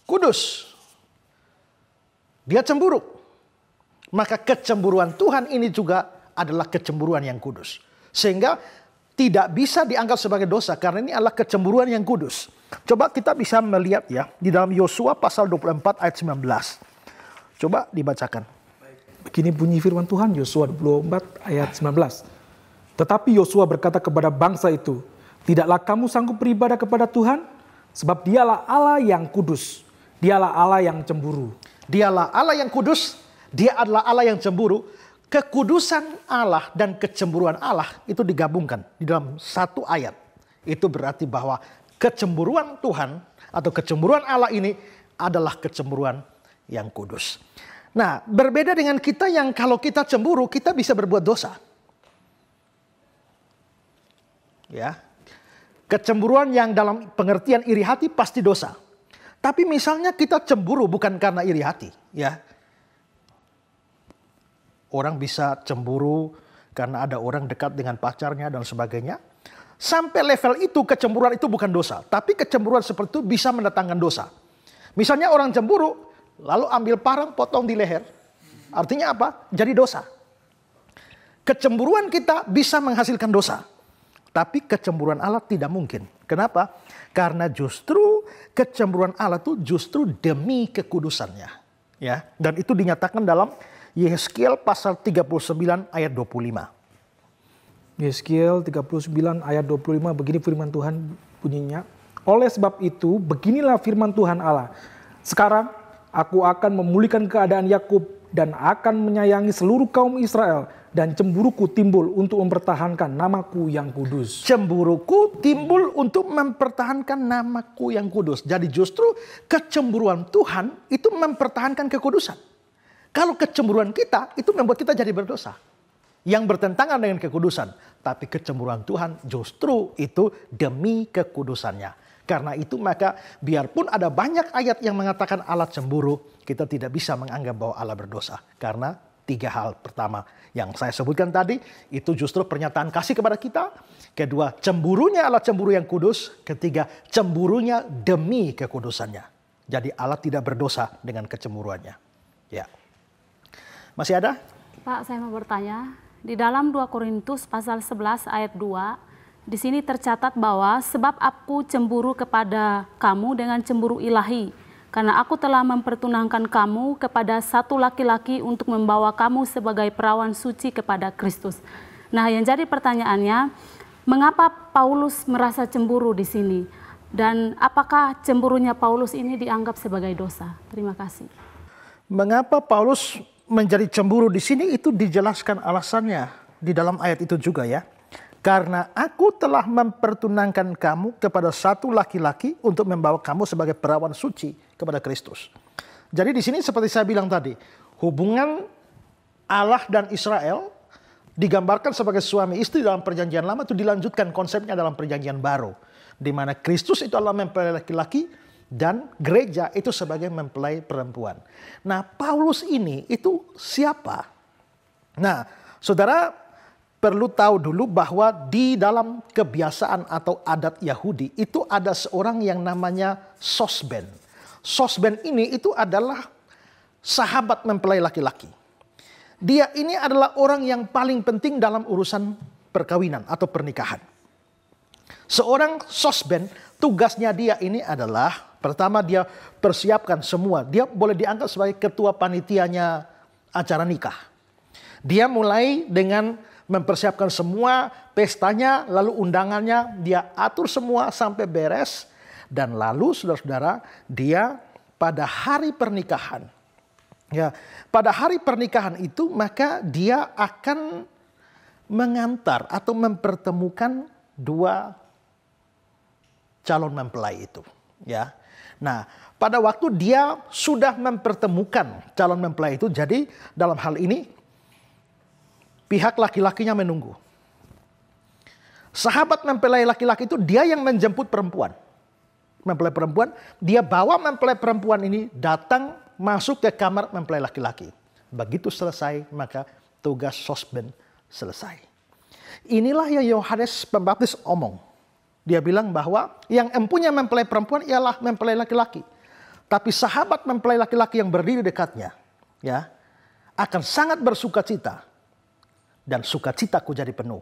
kudus. Dia cemburu. Maka kecemburuan Tuhan ini juga adalah kecemburuan yang kudus. Sehingga tidak bisa dianggap sebagai dosa karena ini adalah kecemburuan yang kudus. Coba kita bisa melihat ya di dalam Yosua pasal 24 ayat 19. Coba dibacakan. Begini bunyi firman Tuhan, Yosua 24 ayat 19. Tetapi Yosua berkata kepada bangsa itu, tidaklah kamu sanggup beribadah kepada Tuhan, sebab dialah Allah yang kudus, dialah Allah yang cemburu. Dialah Allah yang kudus, dia adalah Allah yang cemburu. Kekudusan Allah dan kecemburuan Allah itu digabungkan di dalam satu ayat. Itu berarti bahwa kecemburuan Tuhan atau kecemburuan Allah ini adalah kecemburuan yang kudus. Nah, berbeda dengan kita yang kalau kita cemburu, kita bisa berbuat dosa. Ya. Kecemburuan yang dalam pengertian iri hati pasti dosa. Tapi misalnya kita cemburu bukan karena iri hati, ya. Orang bisa cemburu karena ada orang dekat dengan pacarnya dan sebagainya. Sampai level itu kecemburuan itu bukan dosa. Tapi kecemburuan seperti itu bisa mendatangkan dosa. Misalnya orang cemburu lalu ambil parang potong di leher. Artinya apa? Jadi dosa. Kecemburuan kita bisa menghasilkan dosa. Tapi kecemburuan Allah tidak mungkin. Kenapa? Karena justru kecemburuan Allah itu justru demi kekudusannya. Ya, dan itu dinyatakan dalam Yehezkiel pasal 39 ayat 25. Yehezkiel 39 ayat 25 begini firman Tuhan bunyinya. Oleh sebab itu beginilah firman Tuhan Allah. Sekarang aku akan memulihkan keadaan Yakub dan akan menyayangi seluruh kaum Israel. Dan cemburuku timbul untuk mempertahankan namaku yang kudus. Cemburuku timbul untuk mempertahankan namaku yang kudus. Jadi justru kecemburuan Tuhan itu mempertahankan kekudusan. Kalau kecemburuan kita itu membuat kita jadi berdosa. Yang bertentangan dengan kekudusan. Tapi kecemburuan Tuhan justru itu demi kekudusannya. Karena itu maka biarpun ada banyak ayat yang mengatakan Allah cemburu. Kita tidak bisa menganggap bahwa Allah berdosa. Karena tiga hal. Pertama yang saya sebutkan tadi itu justru pernyataan kasih kepada kita. Kedua, cemburunya Allah cemburu yang kudus. Ketiga, cemburunya demi kekudusannya. Jadi Allah tidak berdosa dengan kecemburuannya. Ya. Masih ada? Pak, saya mau bertanya. Di dalam 2 Korintus pasal 11 ayat 2, di sini tercatat bahwa sebab aku cemburu kepada kamu dengan cemburu ilahi. Karena aku telah mempertunangkan kamu kepada satu laki-laki untuk membawa kamu sebagai perawan suci kepada Kristus. Nah, yang jadi pertanyaannya, mengapa Paulus merasa cemburu di sini? Dan apakah cemburunya Paulus ini dianggap sebagai dosa? Terima kasih. Mengapa Paulus menjadi cemburu di sini itu dijelaskan alasannya di dalam ayat itu juga ya. Karena aku telah mempertunangkan kamu kepada satu laki-laki untuk membawa kamu sebagai perawan suci kepada Kristus. Jadi di sini seperti saya bilang tadi, hubungan Allah dan Israel digambarkan sebagai suami istri dalam perjanjian lama itu dilanjutkan konsepnya dalam perjanjian baru. Di mana Kristus itu adalah mempelai laki-laki dan gereja itu sebagai mempelai perempuan. Nah, Paulus ini itu siapa? Nah, saudara perlu tahu dulu bahwa di dalam kebiasaan atau adat Yahudi itu ada seorang yang namanya Sosben. Sosben ini itu adalah sahabat mempelai laki-laki. Dia ini adalah orang yang paling penting dalam urusan perkawinan atau pernikahan. Seorang Sosben, tugasnya dia ini adalah pertama dia persiapkan semua. Dia boleh dianggap sebagai ketua panitianya acara nikah. Dia mulai dengan mempersiapkan semua pestanya, lalu undangannya, dia atur semua sampai beres. Dan lalu saudara-saudara, dia pada hari pernikahan. Ya, pada hari pernikahan itu maka dia akan mengantar atau mempertemukan dua calon mempelai itu. Ya, nah pada waktu dia sudah mempertemukan calon mempelai itu, jadi dalam hal ini pihak laki-lakinya menunggu. Sahabat mempelai laki-laki itu dia yang menjemput perempuan. mempelai perempuan, dia bawa mempelai perempuan ini datang masuk ke kamar mempelai laki-laki. Begitu selesai, maka tugas sosben selesai. Inilah yang Yohanes Pembaptis omong. Dia bilang bahwa yang empunya mempelai perempuan ialah mempelai laki-laki. Tapi sahabat mempelai laki-laki yang berdiri dekatnya, ya, akan sangat bersukacita. Dan sukacitaku jadi penuh.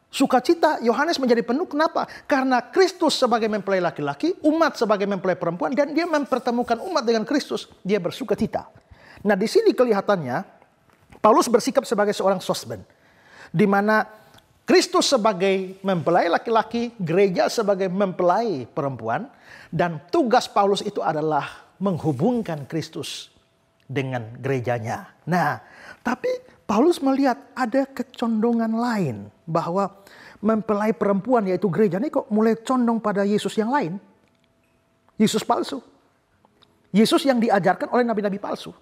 Sukacita Yohanes menjadi penuh, kenapa? Karena Kristus sebagai mempelai laki-laki, umat sebagai mempelai perempuan, dan dia mempertemukan umat dengan Kristus. Dia bersukacita. Nah, di sini kelihatannya Paulus bersikap sebagai seorang sosben, di mana Kristus sebagai mempelai laki-laki, gereja sebagai mempelai perempuan, dan tugas Paulus itu adalah menghubungkan Kristus dengan gerejanya. Nah, tapi Paulus melihat ada kecondongan lain, bahwa mempelai perempuan yaitu gereja ini kok mulai condong pada Yesus yang lain. Yesus palsu. Yesus yang diajarkan oleh nabi-nabi palsu.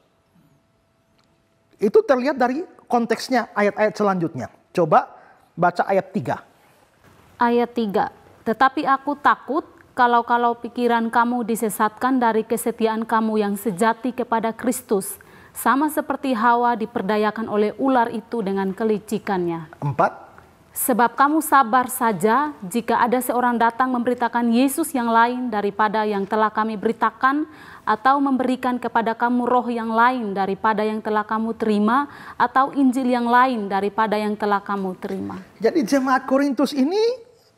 Itu terlihat dari konteksnya ayat-ayat selanjutnya. Coba baca ayat 3. Ayat 3. Tetapi aku takut kalau pikiran kamu disesatkan dari kesetiaan kamu yang sejati kepada Kristus. Sama seperti Hawa diperdayakan oleh ular itu dengan kelicikannya. 4. Sebab kamu sabar saja jika ada seorang datang memberitakan Yesus yang lain daripada yang telah kami beritakan, atau memberikan kepada kamu roh yang lain daripada yang telah kamu terima, atau Injil yang lain daripada yang telah kamu terima. Jadi jemaat Korintus ini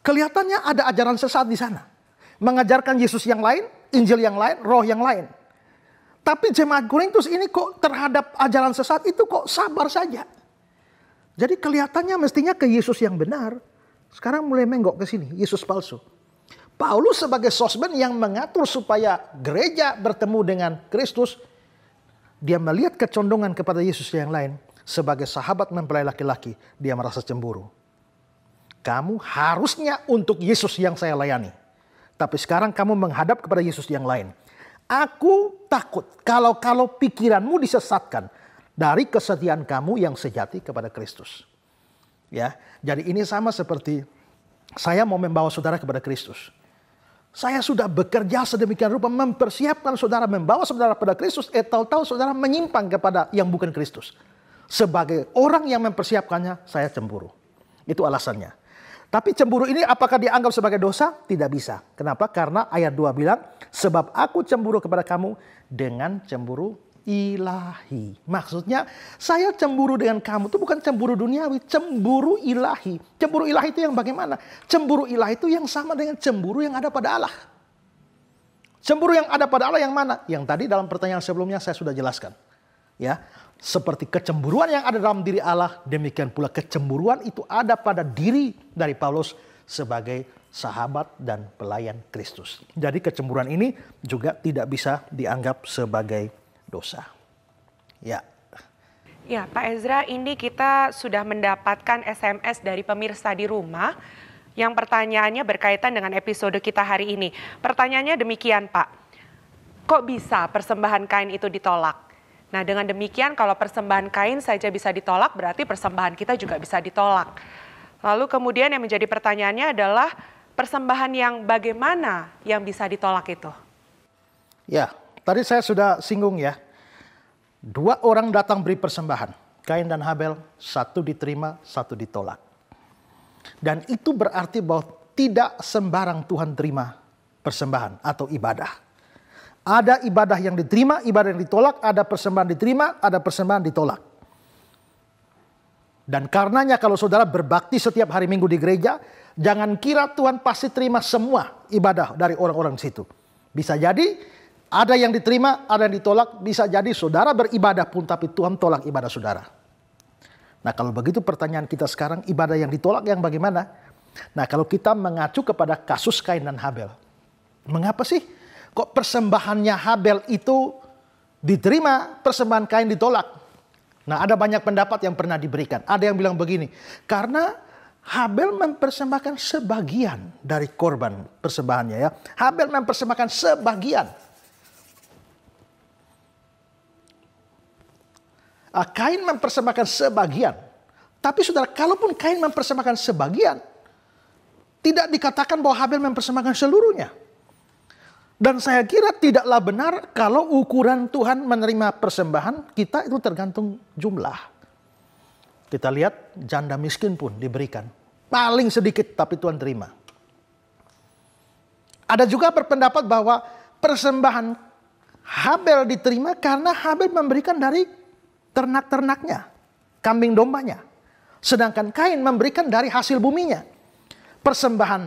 kelihatannya ada ajaran sesat di sana. Mengajarkan Yesus yang lain, Injil yang lain, roh yang lain. Tapi jemaat Korintus ini kok terhadap ajaran sesat itu kok sabar saja. Jadi kelihatannya mestinya ke Yesus yang benar. Sekarang mulai menggok ke sini, Yesus palsu. Paulus sebagai sosben yang mengatur supaya gereja bertemu dengan Kristus, dia melihat kecondongan kepada Yesus yang lain. Sebagai sahabat mempelai laki-laki, dia merasa cemburu. Kamu harusnya untuk Yesus yang saya layani. Tapi sekarang kamu menghadap kepada Yesus yang lain. Aku takut kalau pikiranmu disesatkan dari kesetiaan kamu yang sejati kepada Kristus. Ya, jadi ini sama seperti saya mau membawa saudara kepada Kristus. Saya sudah bekerja sedemikian rupa mempersiapkan saudara, membawa saudara kepada Kristus, tahu-tahu saudara menyimpang kepada yang bukan Kristus. Sebagai orang yang mempersiapkannya, saya cemburu. Itu alasannya. Tapi cemburu ini apakah dianggap sebagai dosa? Tidak bisa. Kenapa? Karena ayat 2 bilang, sebab aku cemburu kepada kamu dengan cemburu ilahi. Maksudnya saya cemburu dengan kamu itu bukan cemburu duniawi, cemburu ilahi. Cemburu ilahi itu yang bagaimana? Cemburu ilahi itu yang sama dengan cemburu yang ada pada Allah. Cemburu yang ada pada Allah yang mana? Yang tadi dalam pertanyaan sebelumnya saya sudah jelaskan. Ya, seperti kecemburuan yang ada dalam diri Allah, demikian pula kecemburuan itu ada pada diri dari Paulus sebagai sahabat dan pelayan Kristus. Jadi kecemburuan ini juga tidak bisa dianggap sebagai dosa. Ya. Ya, Pak Ezra, ini kita sudah mendapatkan SMS dari pemirsa di rumah yang pertanyaannya berkaitan dengan episode kita hari ini. Pertanyaannya demikian, Pak. Kok bisa persembahan kain itu ditolak? Nah, dengan demikian kalau persembahan kain saja bisa ditolak, berarti persembahan kita juga bisa ditolak. Lalu kemudian yang menjadi pertanyaannya adalah persembahan yang bagaimana yang bisa ditolak itu? Ya, tadi saya sudah singgung ya. 2 orang datang beri persembahan. Kain dan Habel, 1 diterima, 1 ditolak. Dan itu berarti bahwa tidak sembarang Tuhan terima persembahan atau ibadah. Ada ibadah yang diterima, ibadah yang ditolak, ada persembahan diterima, ada persembahan ditolak. Dan karenanya kalau saudara berbakti setiap hari Minggu di gereja, jangan kira Tuhan pasti terima semua ibadah dari orang-orang di situ. Bisa jadi ada yang diterima, ada yang ditolak. Bisa jadi saudara beribadah pun tapi Tuhan tolak ibadah saudara. Nah, kalau begitu pertanyaan kita sekarang, ibadah yang ditolak yang bagaimana? Nah, kalau kita mengacu kepada kasus Kain dan Habel. Mengapa sih kok persembahannya Habel itu diterima, persembahan Kain ditolak? Nah, ada banyak pendapat yang pernah diberikan. Ada yang bilang begini, karena Habel mempersembahkan sebagian dari korban persembahannya ya. Habel mempersembahkan sebagian. Kain mempersembahkan sebagian. Tapi saudara, kalaupun Kain mempersembahkan sebagian, tidak dikatakan bahwa Habel mempersembahkan seluruhnya. Dan saya kira tidaklah benar kalau ukuran Tuhan menerima persembahan kita itu tergantung jumlah. Kita lihat janda miskin pun diberikan. Paling sedikit tapi Tuhan terima. Ada juga berpendapat bahwa persembahan Habel diterima karena Habel memberikan dari ternak-ternaknya, kambing dombanya. Sedangkan Kain memberikan dari hasil buminya. Persembahan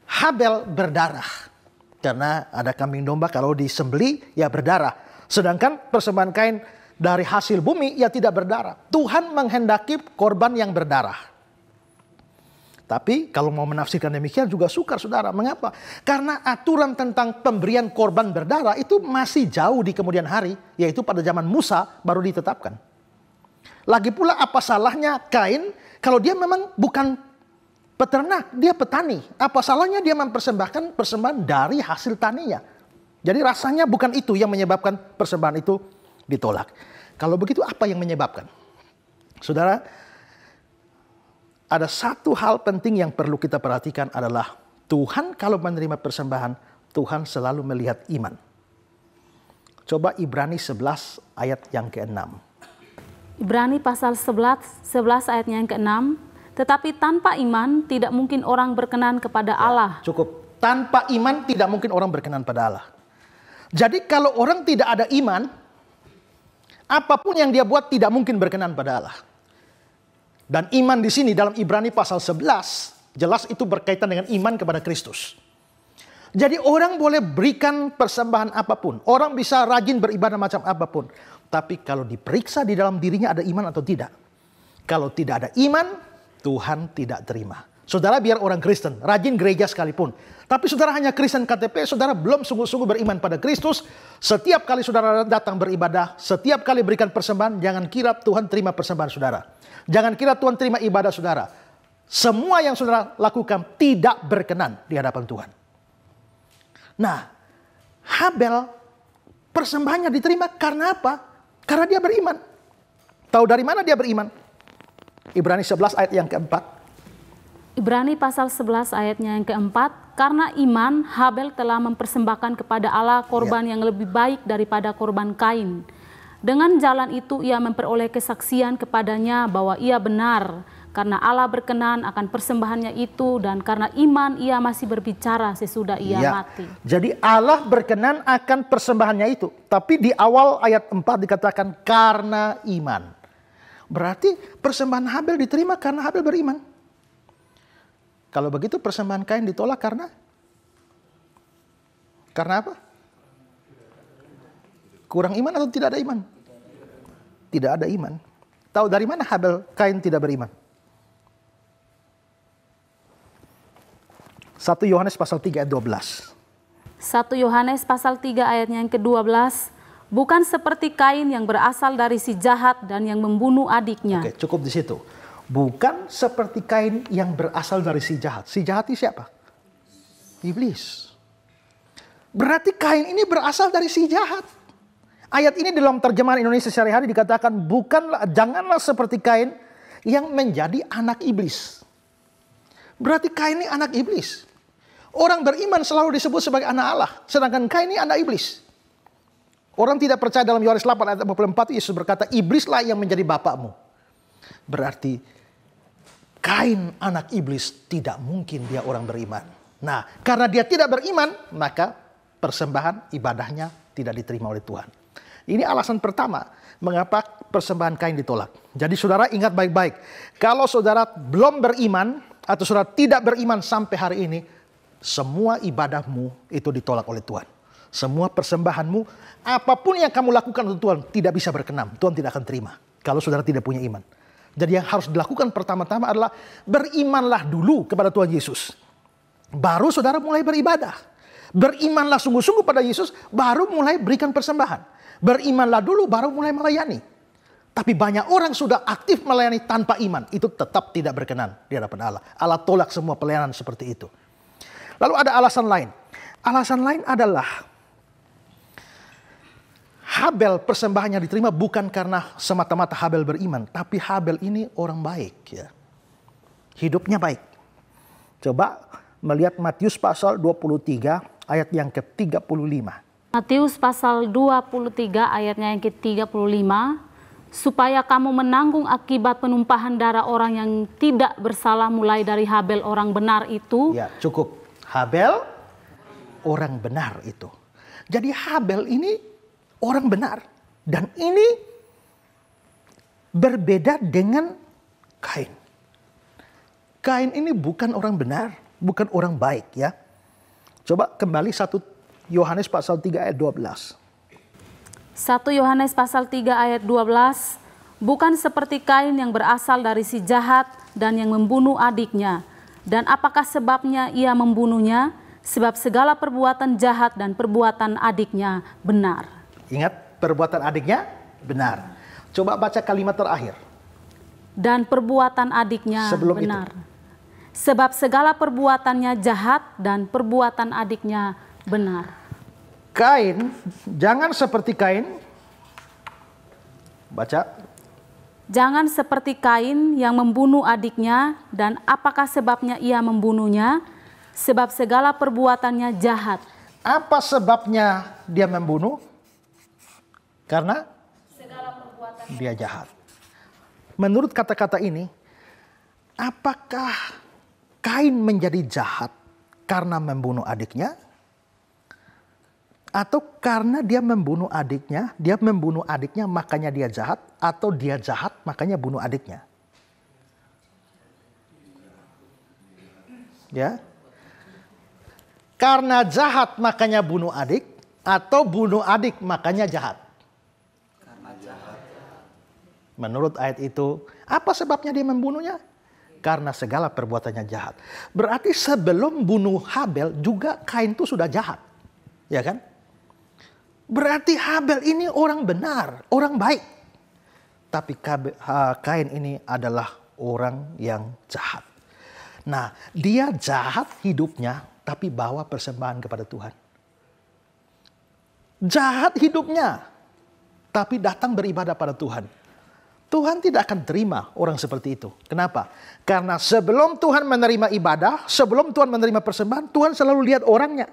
Habel berdarah. Karena ada kambing domba kalau disembeli ya berdarah. Sedangkan persembahan Kain dari hasil bumi ya tidak berdarah. Tuhan menghendaki korban yang berdarah. Tapi kalau mau menafsirkan demikian juga sukar saudara. Mengapa? Karena aturan tentang pemberian korban berdarah itu masih jauh di kemudian hari. Yaitu pada zaman Musa baru ditetapkan. Lagi pula apa salahnya Kain kalau dia memang bukan peternak, dia petani. Apa salahnya dia mempersembahkan persembahan dari hasil taninya. Jadi rasanya bukan itu yang menyebabkan persembahan itu ditolak. Kalau begitu apa yang menyebabkan? Saudara, ada satu hal penting yang perlu kita perhatikan adalah Tuhan kalau menerima persembahan, Tuhan selalu melihat iman. Coba Ibrani 11 ayat yang ke-6. Ibrani pasal 11 ayatnya yang ke-6. Tetapi tanpa iman tidak mungkin orang berkenan kepada Allah. Cukup. Tanpa iman tidak mungkin orang berkenan pada Allah. Jadi kalau orang tidak ada iman, apapun yang dia buat tidak mungkin berkenan pada Allah. Dan iman di sini dalam Ibrani pasal 11, jelas itu berkaitan dengan iman kepada Kristus. Jadi orang boleh berikan persembahan apapun. Orang bisa rajin beribadah macam apapun. Tapi kalau diperiksa di dalam dirinya ada iman atau tidak. Kalau tidak ada iman, Tuhan tidak terima. Saudara biar orang Kristen, rajin gereja sekalipun. Tapi saudara hanya Kristen KTP, saudara belum sungguh-sungguh beriman pada Kristus. Setiap kali saudara datang beribadah, setiap kali berikan persembahan, jangan kira Tuhan terima persembahan saudara. Jangan kira Tuhan terima ibadah saudara. Semua yang saudara lakukan tidak berkenan di hadapan Tuhan. Nah, Habel persembahannya diterima karena apa? Karena dia beriman. Tahu dari mana dia beriman? Ibrani 11 ayat yang keempat. Ibrani pasal 11 ayatnya yang keempat. Karena iman, Habel telah mempersembahkan kepada Allah korban yang lebih baik daripada korban Kain. Dengan jalan itu ia memperoleh kesaksian kepadanya bahwa ia benar. Karena Allah berkenan akan persembahannya itu. Dan karena iman ia masih berbicara sesudah ia mati. Jadi Allah berkenan akan persembahannya itu. Tapi di awal ayat 4 dikatakan karena iman. Berarti persembahan Habel diterima karena Habel beriman. Kalau begitu persembahan Kain ditolak karena apa? Kurang iman atau tidak ada iman? Tidak ada iman. Tahu dari mana Kain tidak beriman? 1 Yohanes pasal 3 ayat 12. 1 Yohanes pasal 3 ayatnya yang ke-12. Bukan seperti Kain yang berasal dari si jahat dan yang membunuh adiknya. Oke, cukup di situ. Bukan seperti Kain yang berasal dari si jahat. Si jahat itu siapa? Iblis. Berarti Kain ini berasal dari si jahat. Ayat ini dalam terjemahan Indonesia sehari-hari dikatakan janganlah seperti Kain yang menjadi anak iblis. Berarti Kain ini anak iblis. Orang beriman selalu disebut sebagai anak Allah. Sedangkan Kain ini anak iblis. Orang tidak percaya dalam Yohanes 8 ayat 44 Yesus berkata, iblislah yang menjadi bapakmu. Berarti Kain anak iblis tidak mungkin dia orang beriman. Nah, karena dia tidak beriman, maka persembahan ibadahnya tidak diterima oleh Tuhan. Ini alasan pertama mengapa persembahan Kain ditolak. Jadi saudara ingat baik-baik. Kalau saudara belum beriman atau saudara tidak beriman sampai hari ini, semua ibadahmu itu ditolak oleh Tuhan. Semua persembahanmu, apapun yang kamu lakukan untuk Tuhan tidak bisa berkenan. Tuhan tidak akan terima kalau saudara tidak punya iman. Jadi yang harus dilakukan pertama-tama adalah berimanlah dulu kepada Tuhan Yesus. Baru saudara mulai beribadah. Berimanlah sungguh-sungguh pada Yesus, baru mulai berikan persembahan. Berimanlah dulu, baru mulai melayani. Tapi banyak orang sudah aktif melayani tanpa iman. Itu tetap tidak berkenan di hadapan Allah. Allah tolak semua pelayanan seperti itu. Lalu ada alasan lain. Alasan lain adalah Habel persembahannya diterima bukan karena semata-mata Habel beriman. Tapi Habel ini orang baik. Ya. Hidupnya baik. Coba melihat Matius pasal 23 ayat yang ke-35. Matius pasal 23 ayatnya yang ke-35, supaya kamu menanggung akibat penumpahan darah orang yang tidak bersalah mulai dari Habel orang benar itu. Ya, cukup. Habel orang benar itu. Jadi Habel ini orang benar. Dan ini berbeda dengan Kain. Kain ini bukan orang benar, bukan orang baik ya. Coba kembali 1 Yohanes pasal 3 ayat 12. 1 Yohanes pasal 3 ayat 12, bukan seperti Kain yang berasal dari si jahat dan yang membunuh adiknya. Dan apakah sebabnya ia membunuhnya? Sebab segala perbuatan jahat dan perbuatan adiknya benar. Ingat, perbuatan adiknya benar. Coba baca kalimat terakhir. Dan perbuatan adiknya Sebelum benar. itu. Sebab segala perbuatannya jahat dan perbuatan adiknya benar. Kain, jangan seperti Kain. Baca. Jangan seperti Kain yang membunuh adiknya, dan apakah sebabnya ia membunuhnya? Sebab segala perbuatannya jahat. Apa sebabnya dia membunuh? Karena dia jahat. Menurut kata-kata ini, apakah Kain menjadi jahat karena membunuh adiknya? Atau karena dia membunuh adiknya makanya dia jahat, atau dia jahat makanya bunuh adiknya? Ya. Karena jahat makanya bunuh adik, atau bunuh adik makanya jahat? Karena jahat. Menurut ayat itu, apa sebabnya dia membunuhnya? Karena segala perbuatannya jahat. Berarti sebelum bunuh Habel juga Kain itu sudah jahat. Ya kan? Berarti Habel ini orang benar, orang baik. Tapi Kain ini adalah orang yang jahat. Nah, dia jahat hidupnya, tapi bawa persembahan kepada Tuhan. Jahat hidupnya, tapi datang beribadah pada Tuhan. Tuhan tidak akan terima orang seperti itu. Kenapa? Karena sebelum Tuhan menerima ibadah, sebelum Tuhan menerima persembahan, Tuhan selalu lihat orangnya.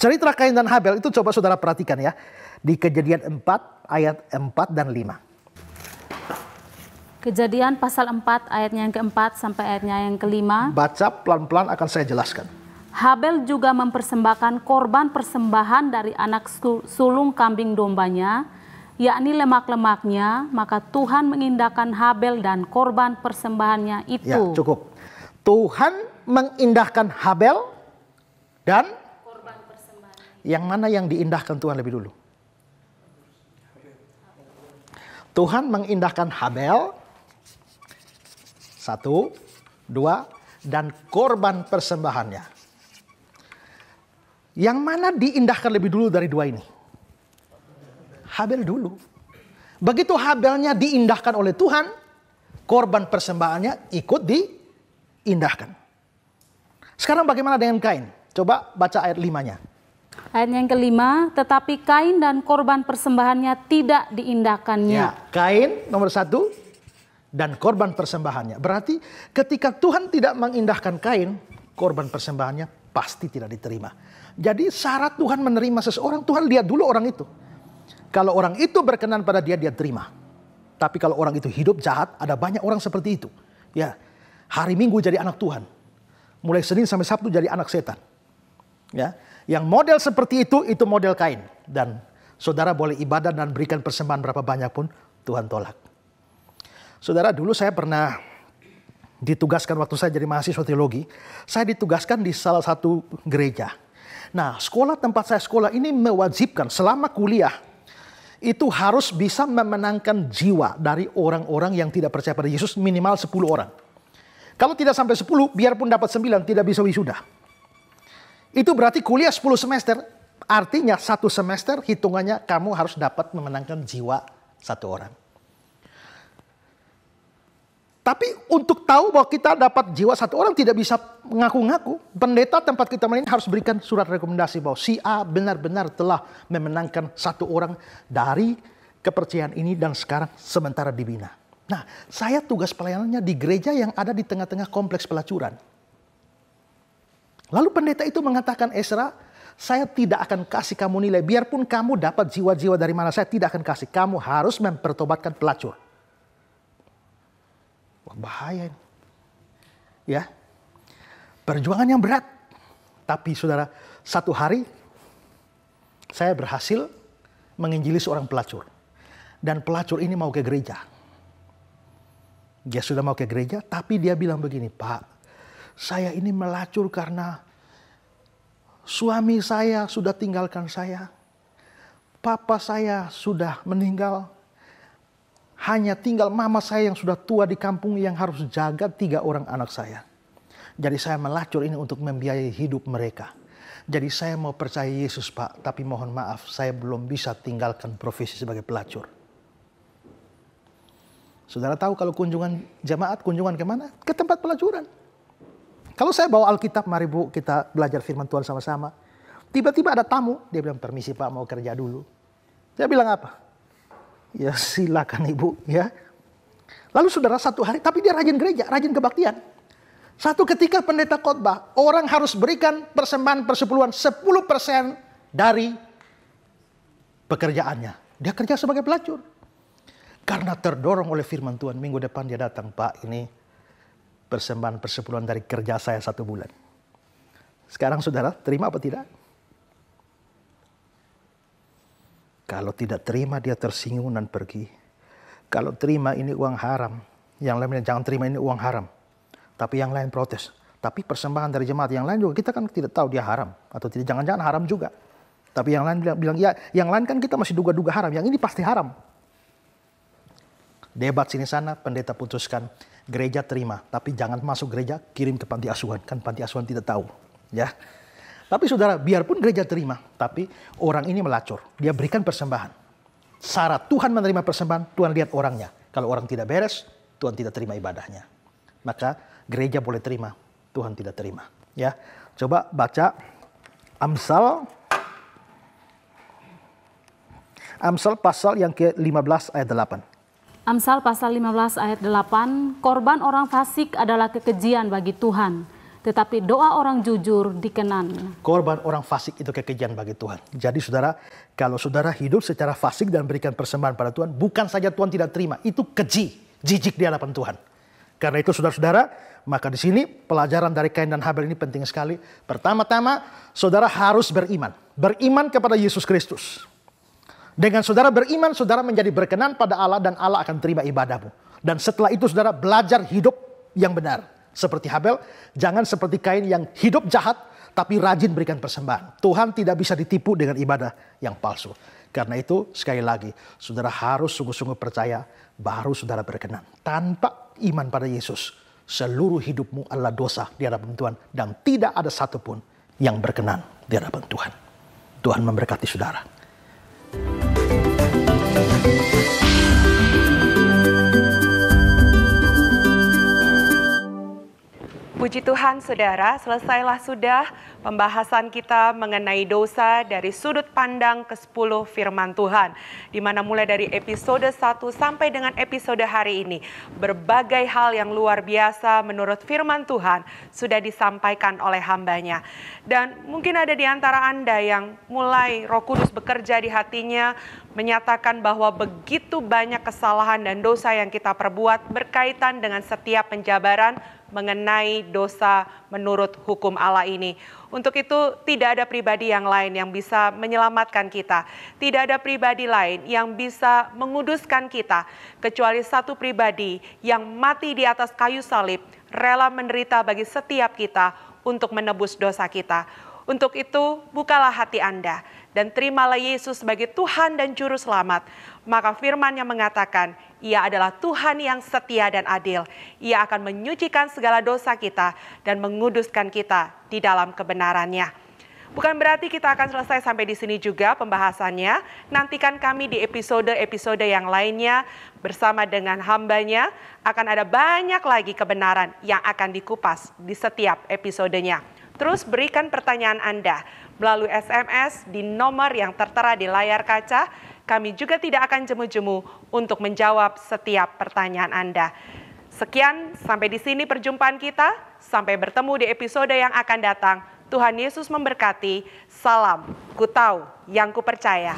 Cerita Kain dan Habel itu coba saudara perhatikan ya. Di Kejadian 4 ayat 4 dan 5. Kejadian pasal 4 ayatnya yang ke-4 sampai ayatnya yang ke-5. Baca pelan-pelan akan saya jelaskan. Habel juga mempersembahkan korban persembahan dari anak sulung kambing dombanya, yakni lemak-lemaknya, maka Tuhan mengindahkan Habel dan korban persembahannya itu. Ya, cukup. Tuhan mengindahkan Habel dan Korban persembahan. yang mana yang diindahkan Tuhan lebih dulu? Tuhan mengindahkan Habel, 1, 2, dan korban persembahannya. Yang mana diindahkan lebih dulu dari dua ini? Habel dulu. Begitu Habelnya diindahkan oleh Tuhan, korban persembahannya ikut diindahkan. Sekarang bagaimana dengan Kain? Coba baca ayat 5-nya. Ayat yang ke-5, tetapi Kain dan korban persembahannya tidak diindahkannya. Ya, Kain nomor 1 dan korban persembahannya. Berarti ketika Tuhan tidak mengindahkan Kain, korban persembahannya pasti tidak diterima. Jadi syarat Tuhan menerima seseorang, Tuhan lihat dulu orang itu. Kalau orang itu berkenan pada dia, dia terima. Tapi kalau orang itu hidup jahat, ada banyak orang seperti itu. Ya, hari Minggu jadi anak Tuhan. Mulai Senin sampai Sabtu jadi anak setan. Ya, yang model seperti itu model Kain. Dan saudara boleh ibadah dan berikan persembahan berapa banyak pun, Tuhan tolak. Saudara, dulu saya pernah ditugaskan waktu saya jadi mahasiswa teologi. Saya ditugaskan di salah satu gereja. Nah, sekolah tempat saya sekolah ini mewajibkan selama kuliah itu harus bisa memenangkan jiwa dari orang-orang yang tidak percaya pada Yesus minimal 10 orang. Kalau tidak sampai 10, biarpun dapat 9, tidak bisa wisuda. Itu berarti kuliah 10 semester, artinya 1 semester hitungannya kamu harus dapat memenangkan jiwa 1 orang. Tapi untuk tahu bahwa kita dapat jiwa 1 orang tidak bisa ngaku-ngaku. Pendeta tempat kita melayani harus berikan surat rekomendasi bahwa si A benar-benar telah memenangkan 1 orang dari kepercayaan ini dan sekarang sementara dibina. Nah, saya tugas pelayanannya di gereja yang ada di tengah-tengah kompleks pelacuran. Lalu pendeta itu mengatakan, Ezra, saya tidak akan kasih kamu nilai. Biarpun kamu dapat jiwa-jiwa dari mana, saya tidak akan kasih. Kamu harus mempertobatkan pelacur. Wah, bahaya ini. Ya, perjuangan yang berat. Tapi saudara, satu hari saya berhasil menginjili seorang pelacur. Dan pelacur ini mau ke gereja. Dia sudah mau ke gereja, tapi dia bilang begini, Pak, saya ini melacur karena suami saya sudah tinggalkan saya. Papa saya sudah meninggal. Hanya tinggal mama saya yang sudah tua di kampung yang harus jaga 3 orang anak saya. Jadi saya melacur ini untuk membiayai hidup mereka. Jadi saya mau percaya Yesus, Pak, tapi mohon maaf, saya belum bisa tinggalkan profesi sebagai pelacur. Saudara tahu kalau kunjungan jemaat, kunjungan kemana? Ke tempat pelacuran. Kalau saya bawa Alkitab, mari Bu kita belajar firman Tuhan sama-sama. Tiba-tiba ada tamu, dia bilang, permisi Pak, mau kerja dulu. Saya bilang apa? Ya silakan Ibu, ya. Lalu saudara satu hari, tapi dia rajin gereja, rajin kebaktian. Satu ketika pendeta khotbah, orang harus berikan persembahan persepuluhan 10% dari pekerjaannya. Dia kerja sebagai pelacur. Karena terdorong oleh firman Tuhan, minggu depan dia datang, Pak, ini persembahan persepuluhan dari kerja saya 1 bulan. Sekarang saudara, terima apa tidak? Kalau tidak terima, dia tersinggung dan pergi. Kalau terima, ini uang haram. Yang lainnya jangan terima, ini uang haram. Tapi yang lain protes. Tapi persembahan dari jemaat yang lain juga, kita kan tidak tahu dia haram. Atau tidak, jangan-jangan haram juga. Tapi yang lain bilang, ya yang lain kan kita masih duga-duga haram. Yang ini pasti haram. Debat sini sana, pendeta putuskan gereja terima, tapi jangan masuk gereja, kirim ke panti asuhan, kan panti asuhan tidak tahu, ya. Tapi saudara, biarpun gereja terima, tapi orang ini melacur, dia berikan persembahan. Syarat Tuhan menerima persembahan, Tuhan lihat orangnya. Kalau orang tidak beres, Tuhan tidak terima ibadahnya. Maka gereja boleh terima, Tuhan tidak terima, ya. Coba baca Amsal pasal yang ke-15 ayat 8. Amsal pasal 15 ayat 8, korban orang fasik adalah kekejian bagi Tuhan, tetapi doa orang jujur dikenan. Korban orang fasik itu kekejian bagi Tuhan. Jadi saudara, kalau saudara hidup secara fasik dan berikan persembahan pada Tuhan, bukan saja Tuhan tidak terima, itu keji, jijik di hadapan Tuhan. Karena itu saudara-saudara, maka di sini pelajaran dari Kain dan Habel ini penting sekali. Pertama-tama, saudara harus beriman. Beriman kepada Yesus Kristus. Dengan saudara beriman, saudara menjadi berkenan pada Allah dan Allah akan terima ibadahmu. Dan setelah itu saudara belajar hidup yang benar. Seperti Habel, jangan seperti Kain yang hidup jahat tapi rajin berikan persembahan. Tuhan tidak bisa ditipu dengan ibadah yang palsu. Karena itu sekali lagi, saudara harus sungguh-sungguh percaya baru saudara berkenan. Tanpa iman pada Yesus, seluruh hidupmu adalah dosa di hadapan Tuhan. Dan tidak ada satupun yang berkenan di hadapan Tuhan. Tuhan memberkati saudara. Puji Tuhan saudara, selesailah sudah pembahasan kita mengenai dosa dari sudut pandang ke-10 firman Tuhan. Di mana mulai dari episode 1 sampai dengan episode hari ini, berbagai hal yang luar biasa menurut firman Tuhan sudah disampaikan oleh hambanya. Dan mungkin ada di antara Anda yang mulai Roh Kudus bekerja di hatinya, menyatakan bahwa begitu banyak kesalahan dan dosa yang kita perbuat berkaitan dengan setiap penjabaran mengenai dosa menurut hukum Allah ini. Untuk itu tidak ada pribadi yang lain yang bisa menyelamatkan kita. Tidak ada pribadi lain yang bisa menguduskan kita kecuali satu pribadi yang mati di atas kayu salib, rela menderita bagi setiap kita untuk menebus dosa kita. Untuk itu bukalah hati Anda dan terimalah Yesus sebagai Tuhan dan Juru Selamat. Maka firman-Nya mengatakan, Ia adalah Tuhan yang setia dan adil. Ia akan menyucikan segala dosa kita dan menguduskan kita di dalam kebenaran-Nya. Bukan berarti kita akan selesai sampai di sini juga pembahasannya. Nantikan kami di episode-episode yang lainnya bersama dengan hambanya. Akan ada banyak lagi kebenaran yang akan dikupas di setiap episodenya. Terus berikan pertanyaan Anda melalui SMS di nomor yang tertera di layar kaca. Kami juga tidak akan jemu-jemu untuk menjawab setiap pertanyaan Anda. Sekian, sampai di sini perjumpaan kita. Sampai bertemu di episode yang akan datang. Tuhan Yesus memberkati. Salam, ku tahu yang ku percaya.